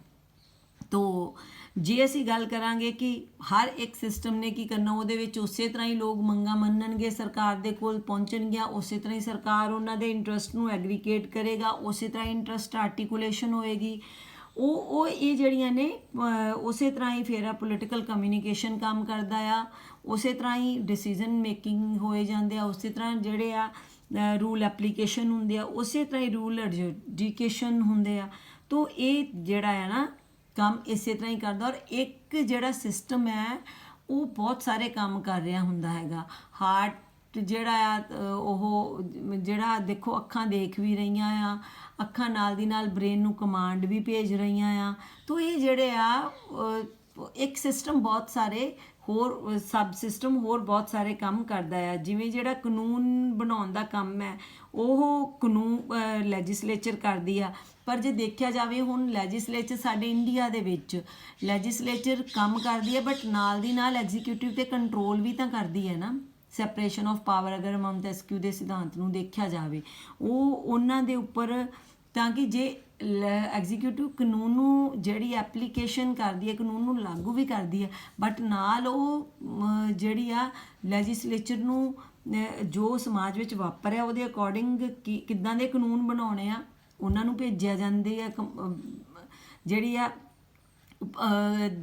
ਤੋ ਜੇ ਅਸੀਂ ਗੱਲ ਕਰਾਂਗੇ ਕਿ ਹਰ ਇੱਕ ਸਿਸਟਮ ਨੇ ਕੀ ਕਰਨਾ, ਉਹਦੇ ਵਿੱਚ ਉਸੇ ਤਰ੍ਹਾਂ ਹੀ ਲੋਕ ਮੰਗਾਂ ਮੰਨਣਗੇ, ਸਰਕਾਰ ਦੇ ਕੋਲ ਪਹੁੰਚਣਗੀਆਂ, ਉਸੇ ਤਰ੍ਹਾਂ ਹੀ ਸਰਕਾਰ ਉਹਨਾਂ ਦੇ ਇੰਟਰਸਟ ਨੂੰ ਐਗਰੀਗੇਟ ਕਰੇਗਾ, ਉਸੇ ਤਰ੍ਹਾਂ ਇੰਟਰਸਟ ਆਰਟੀਕੂਲੇਸ਼ਨ ਹੋਏਗੀ। ਉਹ ਇਹ ਜਿਹੜੀਆਂ ਨੇ ਉਸੇ ਤਰ੍ਹਾਂ ਹੀ ਫਿਰ ਪੋਲੀਟੀਕਲ ਕਮਿਊਨੀਕੇਸ਼ਨ ਕੰਮ ਕਰਦਾ ਆ, ਉਸੇ ਤਰ੍ਹਾਂ ਹੀ ਡਿਸੀਜ਼ਨ ਮੇਕਿੰਗ ਹੋਏ ਜਾਂਦੇ ਆ, ਉਸੇ ਤਰ੍ਹਾਂ ਜਿਹੜੇ ਆ ਰੂਲ ਐਪਲੀਕੇਸ਼ਨ ਹੁੰਦੇ ਆ, ਉਸੇ ਤਰ੍ਹਾਂ ਹੀ ਰੂਲ ਐਡਜੂਡੀਕੇਸ਼ਨ ਹੁੰਦੇ ਆ। ਤੋ ਇਹ ਜਿਹੜਾ ਹੈ ਨਾ ਕੰਮ ਇਸੇ ਤਰ੍ਹਾਂ ਹੀ ਕਰਦਾ। ਔਰ ਇੱਕ ਜਿਹੜਾ ਸਿਸਟਮ ਹੈ ਉਹ ਬਹੁਤ ਸਾਰੇ ਕੰਮ ਕਰ ਰਿਹਾ ਹੁੰਦਾ ਹੈਗਾ। ਹਾਰਟ ਜਿਹੜਾ ਆ ਉਹ ਜਿਹੜਾ ਦੇਖੋ ਅੱਖਾਂ ਦੇਖ ਵੀ ਰਹੀਆਂ ਆ, ਅੱਖਾਂ ਨਾਲ ਦੀ ਨਾਲ ਬ੍ਰੇਨ ਨੂੰ ਕਮਾਂਡ ਵੀ ਭੇਜ ਰਹੀਆਂ ਆ। ਤੋ ਇਹ ਜਿਹੜੇ ਆ ਇੱਕ ਸਿਸਟਮ ਬਹੁਤ ਸਾਰੇ ਹੋਰ ਸਬ ਸਿਸਟਮ ਹੋਰ ਬਹੁਤ ਸਾਰੇ ਕੰਮ ਕਰਦਾ ਆ। ਜਿਵੇਂ ਜਿਹੜਾ ਕਾਨੂੰਨ ਬਣਾਉਣ ਦਾ ਕੰਮ ਹੈ ਉਹ ਕਾਨੂੰਨ ਲੈਜਿਸਲੇਚਰ ਕਰਦੀ ਆ। ਪਰ ਜੇ ਦੇਖਿਆ ਜਾਵੇ ਹੁਣ ਲੈਜਿਸਲੇਚਰ ਸਾਡੇ ਇੰਡੀਆ ਦੇ ਵਿੱਚ ਲੈਜਿਸਲੇਚਰ ਕੰਮ ਕਰਦੀ ਹੈ, ਬਟ ਨਾਲ ਦੀ ਨਾਲ ਐਗਜ਼ੀਕਿਊਟਿਵ 'ਤੇ ਕੰਟਰੋਲ ਵੀ ਤਾਂ ਕਰਦੀ ਹੈ ਨਾ। ਸੈਪਰੇਸ਼ਨ ਆਫ ਪਾਵਰ ਅਗਰ ਮੋਂਟੈਸਕਿਊ ਦੇ ਸਿਧਾਂਤ ਨੂੰ ਦੇਖਿਆ ਜਾਵੇ, ਉਹ ਉਹਨਾਂ ਦੇ ਉੱਪਰ, ਤਾਂ ਕਿ ਜੇ ਐਗਜ਼ੀਕਿਊਟਿਵ ਕਾਨੂੰਨ ਨੂੰ ਜਿਹੜੀ ਐਪਲੀਕੇਸ਼ਨ ਕਰਦੀ ਹੈ, ਕਾਨੂੰਨ ਨੂੰ ਲਾਗੂ ਵੀ ਕਰਦੀ ਹੈ, ਬਟ ਨਾਲ ਉਹ ਜਿਹੜੀ ਆ ਲੈਜਿਸਲੇਚਰ ਨੂੰ ਜੋ ਸਮਾਜ ਵਿੱਚ ਵਾਪਰਿਆ ਉਹਦੇ ਅਕੋਰਡਿੰਗ ਕਿੱਦਾਂ ਦੇ ਕਾਨੂੰਨ ਬਣਾਉਣੇ ਆ ਉਹਨਾਂ ਨੂੰ ਭੇਜਿਆ ਜਾਂਦੇ ਆ, ਜਿਹੜੀ ਆ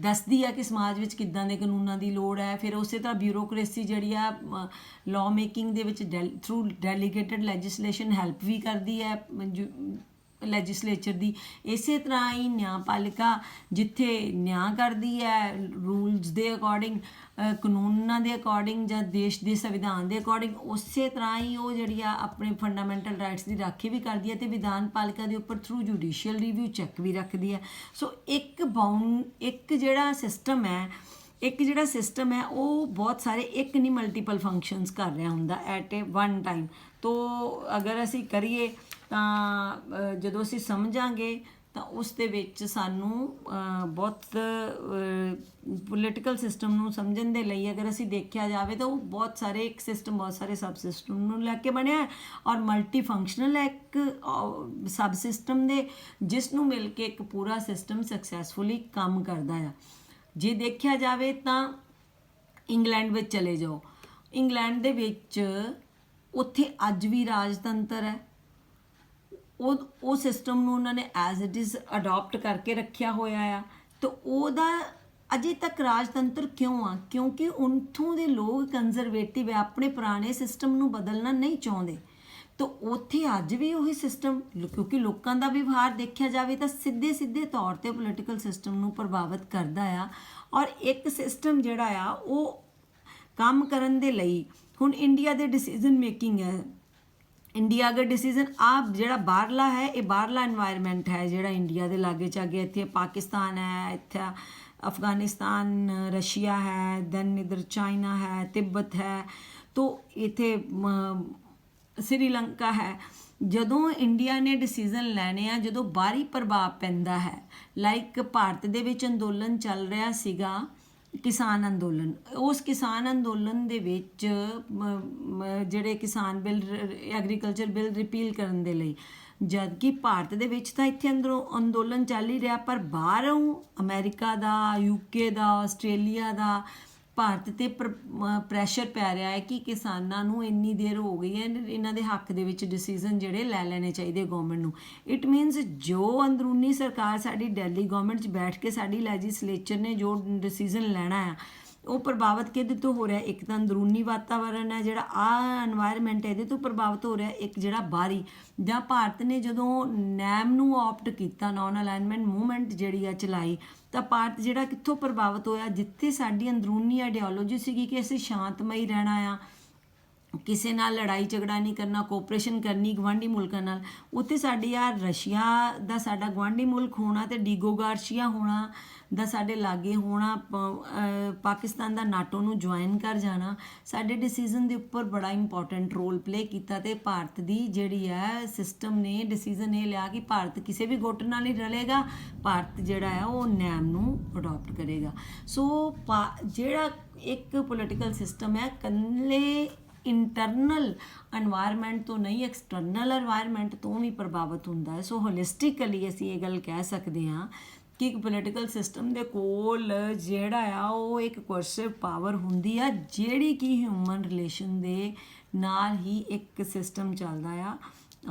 ਦੱਸਦੀ ਆ ਕਿ ਸਮਾਜ ਵਿੱਚ ਕਿੱਦਾਂ ਦੇ ਕਾਨੂੰਨਾਂ ਦੀ ਲੋੜ ਹੈ। ਫਿਰ ਉਸੇ ਤਰ੍ਹਾਂ ਬਿਊਰੋਕਰੇਸੀ ਜਿਹੜੀ ਆ ਲਾਅ ਮੇਕਿੰਗ ਦੇ ਵਿੱਚ ਥਰੂ ਡੈਲੀਗੇਟਡ ਲੈਜਿਸਲੇਸ਼ਨ ਹੈਲਪ ਵੀ ਕਰਦੀ ਹੈ ਲੈਜਿਸਲੇਚਰ ਦੀ। ਇਸੇ ਤਰ੍ਹਾਂ ਹੀ ਨਿਆਂਪਾਲਿਕਾ ਜਿੱਥੇ ਨਿਆਂ ਕਰਦੀ ਹੈ ਰੂਲਸ ਦੇ ਅਕੋਰਡਿੰਗ, ਕਾਨੂੰਨਾਂ ਦੇ ਅਕੋਰਡਿੰਗ ਜਾਂ ਦੇਸ਼ ਦੇ ਸੰਵਿਧਾਨ ਦੇ ਅਕੋਰਡਿੰਗ, ਉਸੇ ਤਰ੍ਹਾਂ ਹੀ ਉਹ ਜਿਹੜੀ ਆ ਆਪਣੇ ਫੰਡਾਮੈਂਟਲ ਰਾਈਟਸ ਦੀ ਰਾਖੀ ਵੀ ਕਰਦੀ ਹੈ ਅਤੇ ਵਿਧਾਨ ਪਾਲਿਕਾ ਦੇ ਉੱਪਰ ਥਰੂ ਜੁਡੀਸ਼ੀਅਲ ਰਿਵਿਊ ਚੈੱਕ ਵੀ ਰੱਖਦੀ ਹੈ। ਸੋ ਇੱਕ ਜਿਹੜਾ ਸਿਸਟਮ ਹੈ ਉਹ ਬਹੁਤ ਸਾਰੇ, ਇੱਕ ਨਹੀਂ ਮਲਟੀਪਲ ਫੰਕਸ਼ਨਸ ਕਰ ਰਿਹਾ ਹੁੰਦਾ ਐਟ ਏ ਵਨ ਟਾਈਮ। ਤੋ ਅਗਰ ਅਸੀਂ ਕਰੀਏ ਤਾਂ ਜਦੋਂ ਅਸੀਂ ਸਮਝਾਂਗੇ ਤਾਂ ਉਸ ਦੇ ਵਿੱਚ ਸਾਨੂੰ ਬਹੁਤ ਪੋਲੀਟੀਕਲ ਸਿਸਟਮ ਨੂੰ ਸਮਝਣ ਦੇ ਲਈ ਅਗਰ ਅਸੀਂ ਦੇਖਿਆ ਜਾਵੇ ਤਾਂ ਉਹ ਬਹੁਤ ਸਾਰੇ ਇੱਕ ਸਿਸਟਮ ਬਹੁਤ ਸਾਰੇ ਸਬ ਸਿਸਟਮ ਨੂੰ ਲੈ ਕੇ ਬਣਿਆ, ਔਰ ਮਲਟੀ ਫੰਕਸ਼ਨਲ ਹੈ ਇੱਕ ਸਬ ਸਿਸਟਮ ਦੇ, ਜਿਸ ਨੂੰ ਮਿਲ ਕੇ ਇੱਕ ਪੂਰਾ ਸਿਸਟਮ ਸਕਸੈਸਫੁਲੀ ਕੰਮ ਕਰਦਾ ਆ। ਜੇ ਦੇਖਿਆ ਜਾਵੇ ਤਾਂ ਇੰਗਲੈਂਡ ਵਿੱਚ ਚਲੇ ਜਾਓ, ਇੰਗਲੈਂਡ ਦੇ ਵਿੱਚ ਉੱਥੇ ਅੱਜ ਵੀ ਰਾਜਤੰਤਰ ਹੈ। ਉਹ ਸਿਸਟਮ ਨੂੰ ਉਹਨਾਂ ਨੇ ਐਜ਼ ਇਟ ਇਜ਼ ਅਡੋਪਟ ਕਰਕੇ ਰੱਖਿਆ ਹੋਇਆ ਆ। ਤਾਂ ਉਹਦਾ ਅਜੇ ਤੱਕ ਰਾਜਤੰਤਰ ਕਿਉਂ ਆ? ਕਿਉਂਕਿ ਉੱਥੋਂ ਦੇ ਲੋਕ ਕੰਜ਼ਰਵੇਟਿਵ ਹੈ, ਆਪਣੇ ਪੁਰਾਣੇ ਸਿਸਟਮ ਨੂੰ ਬਦਲਣਾ ਨਹੀਂ ਚਾਹੁੰਦੇ। ਤਾਂ ਉੱਥੇ ਅੱਜ ਵੀ ਉਹੀ ਸਿਸਟਮ, ਕਿਉਂਕਿ ਲੋਕਾਂ ਦਾ ਵਿਵਹਾਰ ਦੇਖਿਆ ਜਾਵੇ ਤਾਂ ਸਿੱਧੇ ਤੌਰ 'ਤੇ ਪੋਲੀਟੀਕਲ ਸਿਸਟਮ ਨੂੰ ਪ੍ਰਭਾਵਿਤ ਕਰਦਾ ਆ। ਔਰ ਇੱਕ ਸਿਸਟਮ ਜਿਹੜਾ ਆ ਉਹ ਕੰਮ ਕਰਨ ਦੇ ਲਈ, ਹੁਣ ਇੰਡੀਆ ਦੇ ਡਿਸੀਜ਼ਨ ਮੇਕਿੰਗ ਹੈ, ਇੰਡੀਆ ਅਗਰ ਡਿਸੀਜ਼ਨ ਜਿਹੜਾ ਬਾਹਰਲਾ ਹੈ, ਇਹ ਬਾਹਰਲਾ ਇਨਵਾਇਰਮੈਂਟ ਹੈ ਜਿਹੜਾ ਇੰਡੀਆ ਦੇ ਲਾਗੇ ਚਾਗੇ, ਇੱਥੇ ਪਾਕਿਸਤਾਨ ਹੈ, ਇੱਥੇ ਅਫਗਾਨਿਸਤਾਨ, ਰਸ਼ੀਆ ਹੈ, ਦੈਨ ਇੱਧਰ ਚਾਈਨਾ ਹੈ, ਤਿੱਬਤ ਹੈ, ਤੋ ਇੱਥੇ ਸ੍ਰੀਲੰਕਾ ਹੈ। ਜਦੋਂ ਇੰਡੀਆ ਨੇ ਡਿਸੀਜ਼ਨ ਲੈਣੇ ਆ, ਜਦੋਂ ਬਾਹਰੀ ਪ੍ਰਭਾਵ ਪੈਂਦਾ ਹੈ, ਲਾਈਕ ਭਾਰਤ ਦੇ ਵਿੱਚ ਅੰਦੋਲਨ ਚੱਲ ਰਿਹਾ ਸੀਗਾ ਕਿਸਾਨ ਅੰਦੋਲਨ, ਉਸ ਕਿਸਾਨ ਅੰਦੋਲਨ ਦੇ ਵਿੱਚ ਜਿਹੜੇ ਕਿਸਾਨ ਬਿੱਲ, ਐਗਰੀਕਲਚਰ ਬਿੱਲ ਰਿਪੀਲ ਕਰਨ ਦੇ ਲਈ, ਜਦ ਕਿ ਭਾਰਤ ਦੇ ਵਿੱਚ ਤਾਂ ਇੱਥੇ ਅੰਦਰੋਂ ਅੰਦੋਲਨ ਚੱਲ ਹੀ ਰਿਹਾ, ਪਰ ਬਾਹਰੋਂ ਅਮਰੀਕਾ ਦਾ, UK ਦਾ, ਆਸਟ੍ਰੇਲੀਆ ਦਾ ਭਾਰਤ 'ਤੇ ਪ੍ਰੈਸ਼ਰ ਪੈ ਰਿਹਾ ਹੈ ਕਿ ਕਿਸਾਨਾਂ ਨੂੰ ਇੰਨੀ ਦੇਰ ਹੋ ਗਈ ਹੈ, ਇਹਨਾਂ ਦੇ ਹੱਕ ਦੇ ਵਿੱਚ ਡਿਸੀਜ਼ਨ ਜਿਹੜੇ ਲੈ ਲੈਣੇ ਚਾਹੀਦੇ ਗਵਰਨਮੈਂਟ ਨੂੰ। ਇਟ ਮੀਨਸ ਜੋ ਅੰਦਰੂਨੀ ਸਰਕਾਰ ਸਾਡੀ ਦਿੱਲੀ ਗਵਰਨਮੈਂਟ 'ਚ ਬੈਠ ਕੇ ਸਾਡੀ ਲੈਜਿਸਲੇਚਰ ਨੇ ਜੋ ਡਿਸੀਜ਼ਨ ਲੈਣਾ ਆ, ਉਹ ਪ੍ਰਭਾਵਿਤ ਕਿਹਦੇ ਤੋਂ ਹੋ ਰਿਹਾ? ਇੱਕ ਤਾਂ ਅੰਦਰੂਨੀ ਵਾਤਾਵਰਨ ਹੈ ਜਿਹੜਾ ਐਨਵਾਇਰਨਮੈਂਟ, ਇਹਦੇ ਤੋਂ ਪ੍ਰਭਾਵਿਤ ਹੋ ਰਿਹਾ। ਇੱਕ ਜਿਹੜਾ ਬਾਹਰੀ, ਜਾਂ ਭਾਰਤ ਨੇ ਜਦੋਂ ਨੈਮ ਨੂੰ ਆਪਟ ਕੀਤਾ, ਨਾਨ ਅਲਾਈਨਮੈਂਟ ਮੂਵਮੈਂਟ ਜਿਹੜੀ ਆ ਚਲਾਈ, ਤਾਂ ਭਾਰਤ ਜਿਹੜਾ ਕਿੱਥੋਂ ਪ੍ਰਭਾਵਿਤ ਹੋਇਆ? ਜਿੱਥੇ ਸਾਡੀ ਅੰਦਰੂਨੀ ਆਈਡੀਓਲੋਜੀ ਸੀਗੀ ਕਿ ਅਸੀਂ ਸ਼ਾਂਤਮਈ ਰਹਿਣਾ ਆ, ਕਿਸੇ ਨਾਲ ਲੜਾਈ ਝਗੜਾ ਨਹੀਂ ਕਰਨਾ, ਕੋਆਪਰੇਸ਼ਨ ਕਰਨੀ ਗਵਾਂਢੀ ਮੁਲਕਾਂ ਨਾਲ। ਉੱਥੇ ਸਾਡੇ ਆ ਰਸ਼ੀਆ ਦਾ ਸਾਡਾ ਗਵਾਂਢੀ ਮੁਲਕ ਹੋਣਾ ਤੇ ਡੀਗੋ ਗਾਰਸ਼ੀਆ ਹੋਣਾ ਦਾ ਸਾਡੇ ਲਾਗੇ ਹੋਣਾ, ਪਾਕਿਸਤਾਨ ਦਾ ਨਾਟੋ ਨੂੰ ਜੁਆਇਨ ਕਰ ਜਾਣਾ ਸਾਡੇ ਡਿਸੀਜ਼ਨ ਦੇ ਉੱਪਰ ਬੜਾ ਇੰਪੋਰਟੈਂਟ ਰੋਲ ਪਲੇ ਕੀਤਾ। ਤੇ ਭਾਰਤ ਦੀ ਜਿਹੜੀ ਹੈ ਸਿਸਟਮ ਨੇ ਡਿਸੀਜ਼ਨ ਇਹ ਲਿਆ ਕਿ ਭਾਰਤ ਕਿਸੇ ਵੀ ਗੁੱਟ ਨਾਲ ਨਹੀਂ ਰਲੇਗਾ, ਭਾਰਤ ਜਿਹੜਾ ਹੈ ਉਹ ਨੈਮ ਨੂੰ ਅਡਾਪਟ ਕਰੇਗਾ। ਸੋ ਜਿਹੜਾ ਇੱਕ ਪੋਲੀਟੀਕਲ ਸਿਸਟਮ ਹੈ ਇਕੱਲੇ ਇੰਟਰਨਲ এনवायरमेंट ਤੋਂ ਨਹੀਂ, ਐਕਸਟਰਨਲ এনवायरमेंट ਤੋਂ ਵੀ ਪ੍ਰਭਾਵਿਤ ਹੁੰਦਾ ਹੈ। ਸੋ ਹੋਲਿਸਟਿਕਲੀ ਅਸੀਂ ਇਹ ਗੱਲ ਕਹਿ ਸਕਦੇ ਹਾਂ ਕਿ ਇੱਕ ਪੋਲੀਟੀਕਲ ਸਿਸਟਮ ਦੇ ਕੋਲ ਜਿਹੜਾ ਆ ਉਹ ਇੱਕ ਕੋਰਸਿਵ ਪਾਵਰ ਹੁੰਦੀ ਆ, ਜਿਹੜੀ ਕਿ ਹਿਊਮਨ ਰਿਲੇਸ਼ਨ ਦੇ ਨਾਲ ਹੀ ਇੱਕ ਸਿਸਟਮ ਚੱਲਦਾ ਆ।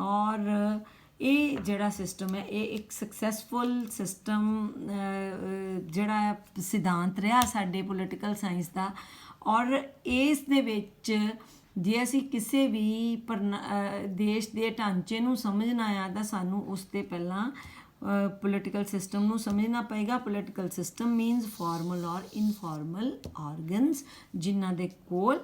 ਔਰ ਇਹ ਜਿਹੜਾ ਸਿਸਟਮ ਹੈ ਇਹ ਇੱਕ ਸਕਸੈਸਫੁਲ ਸਿਸਟਮ ਜਿਹੜਾ ਹੈ ਸਿਧਾਂਤ ਰਿਹਾ ਸਾਡੇ ਪੋਲੀਟੀਕਲ ਸਾਇੰਸ ਦਾ। ਔਰ ਇਸ ਦੇ ਵਿੱਚ ਜੇ ਅਸੀਂ ਕਿਸੇ ਵੀ ਦੇਸ਼ ਦੇ ਢਾਂਚੇ ਨੂੰ ਸਮਝਣਾ ਆ ਤਾਂ ਸਾਨੂੰ ਉਸ ਤੋਂ ਪਹਿਲਾਂ ਪੋਲੀਟੀਕਲ ਸਿਸਟਮ ਨੂੰ ਸਮਝਣਾ ਪਏਗਾ। ਪੋਲੀਟੀਕਲ ਸਿਸਟਮ ਮੀਨਸ ਫਾਰਮਲ ਔਰ ਇਨਫਾਰਮਲ ਆਰਗਨਸ ਜਿਨ੍ਹਾਂ ਦੇ ਕੋਲ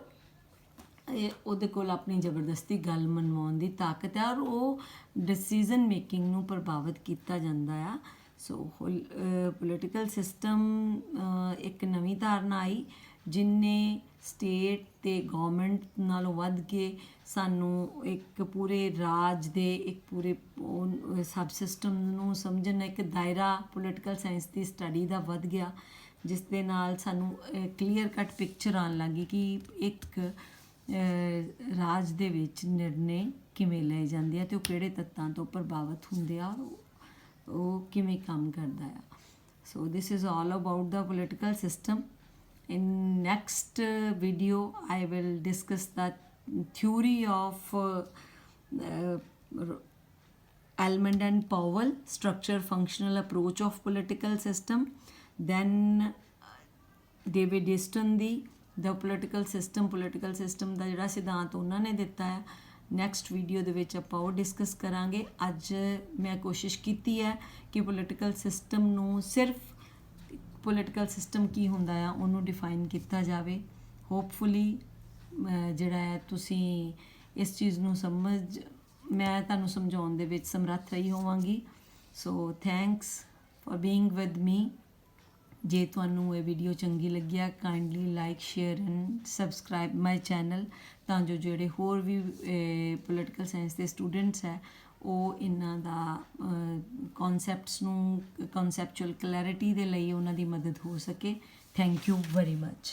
ਉਹਦੇ ਕੋਲ ਆਪਣੀ ਜ਼ਬਰਦਸਤੀ ਗੱਲ ਮਨਵਾਉਣ ਦੀ ਤਾਕਤ ਹੈ ਔਰ ਉਹ ਡਿਸੀਜ਼ਨ ਮੇਕਿੰਗ ਨੂੰ ਪ੍ਰਭਾਵਿਤ ਕੀਤਾ ਜਾਂਦਾ ਆ। ਸੋ ਪੋਲੀਟੀਕਲ ਸਿਸਟਮ ਇੱਕ ਨਵੀਂ ਧਾਰਨਾ ਆਈ ਜਿਹਨੇ ਸਟੇਟ ਤੇ ਗਵਰਨਮੈਂਟ ਨਾਲੋਂ ਵੱਧ ਕੇ ਸਾਨੂੰ ਇੱਕ ਪੂਰੇ ਰਾਜ ਦੇ ਇੱਕ ਪੂਰੇ ਸਬ ਸਿਸਟਮ ਨੂੰ ਸਮਝਣ ਇੱਕ ਦਾਇਰਾ ਪੋਲੀਟੀਕਲ ਸਾਇੰਸ ਦੀ ਸਟੱਡੀ ਦਾ ਵੱਧ ਗਿਆ, ਜਿਸ ਦੇ ਨਾਲ ਸਾਨੂੰ ਕਲੀਅਰ ਕੱਟ ਪਿਕਚਰ ਆਉਣ ਲੱਗੀ ਕਿ ਇੱਕ ਰਾਜ ਦੇ ਵਿੱਚ ਨਿਰਣੇ ਕਿਵੇਂ ਲਏ ਜਾਂਦੇ ਆ ਤੇ ਉਹ ਕਿਹੜੇ ਤੱਤਾਂ ਤੋਂ ਪ੍ਰਭਾਵਿਤ ਹੁੰਦੇ ਆ, ਉਹ ਕਿਵੇਂ ਕੰਮ ਕਰਦਾ ਆ। So this is all about the political system. In next video I will discuss the theory of Almond and Powell, structure functional approach of political system. Then David Easton the the political system ਦਾ ਜਿਹੜਾ ਸਿਧਾਂਤ ਉਹਨਾਂ ਨੇ ਦਿੱਤਾ ਹੈ। Next video ਦੇ ਵਿੱਚ ਆਪਾਂ ਉਹ ਡਿਸਕਸ ਕਰਾਂਗੇ। ਅੱਜ ਮੈਂ ਕੋਸ਼ਿਸ਼ ਕੀਤੀ ਹੈ ਕਿ ਪੋਲੀਟੀਕਲ ਸਿਸਟਮ ਨੂੰ ਸਿਰਫ ਪੋਲੀਟੀਕਲ ਸਿਸਟਮ ਕੀ ਹੁੰਦਾ ਆ ਉਹਨੂੰ ਡਿਫਾਈਨ ਕੀਤਾ ਜਾਵੇ। ਹੋਪਫੁਲੀ ਜਿਹੜਾ ਹੈ ਤੁਸੀਂ ਇਸ ਚੀਜ਼ ਨੂੰ ਮੈਂ ਤੁਹਾਨੂੰ ਸਮਝਾਉਣ ਦੇ ਵਿੱਚ ਸਮਰੱਥ ਰਹੀ ਹੋਵਾਂਗੀ। So thanks for being with me. ਜੇ ਤੁਹਾਨੂੰ ਇਹ ਵੀਡੀਓ ਚੰਗੀ ਲੱਗਿਆ kindly like share and subscribe my channel, ਤਾਂ ਜੋ ਜਿਹੜੇ ਹੋਰ ਵੀ ਪੋਲੀਟੀਕਲ ਸਾਇੰਸ ਦੇ ਸਟੂਡੈਂਟਸ ਹੈ ਉਹ ਇਹਨਾਂ ਦਾ ਕਨਸੈਪਟਸ ਨੂੰ ਕਨਸੈਪਚੁਅਲ ਕਲੈਰਿਟੀ ਦੇ ਲਈ ਉਹਨਾਂ ਦੀ ਮਦਦ ਹੋ ਸਕੇ। Thank you very much.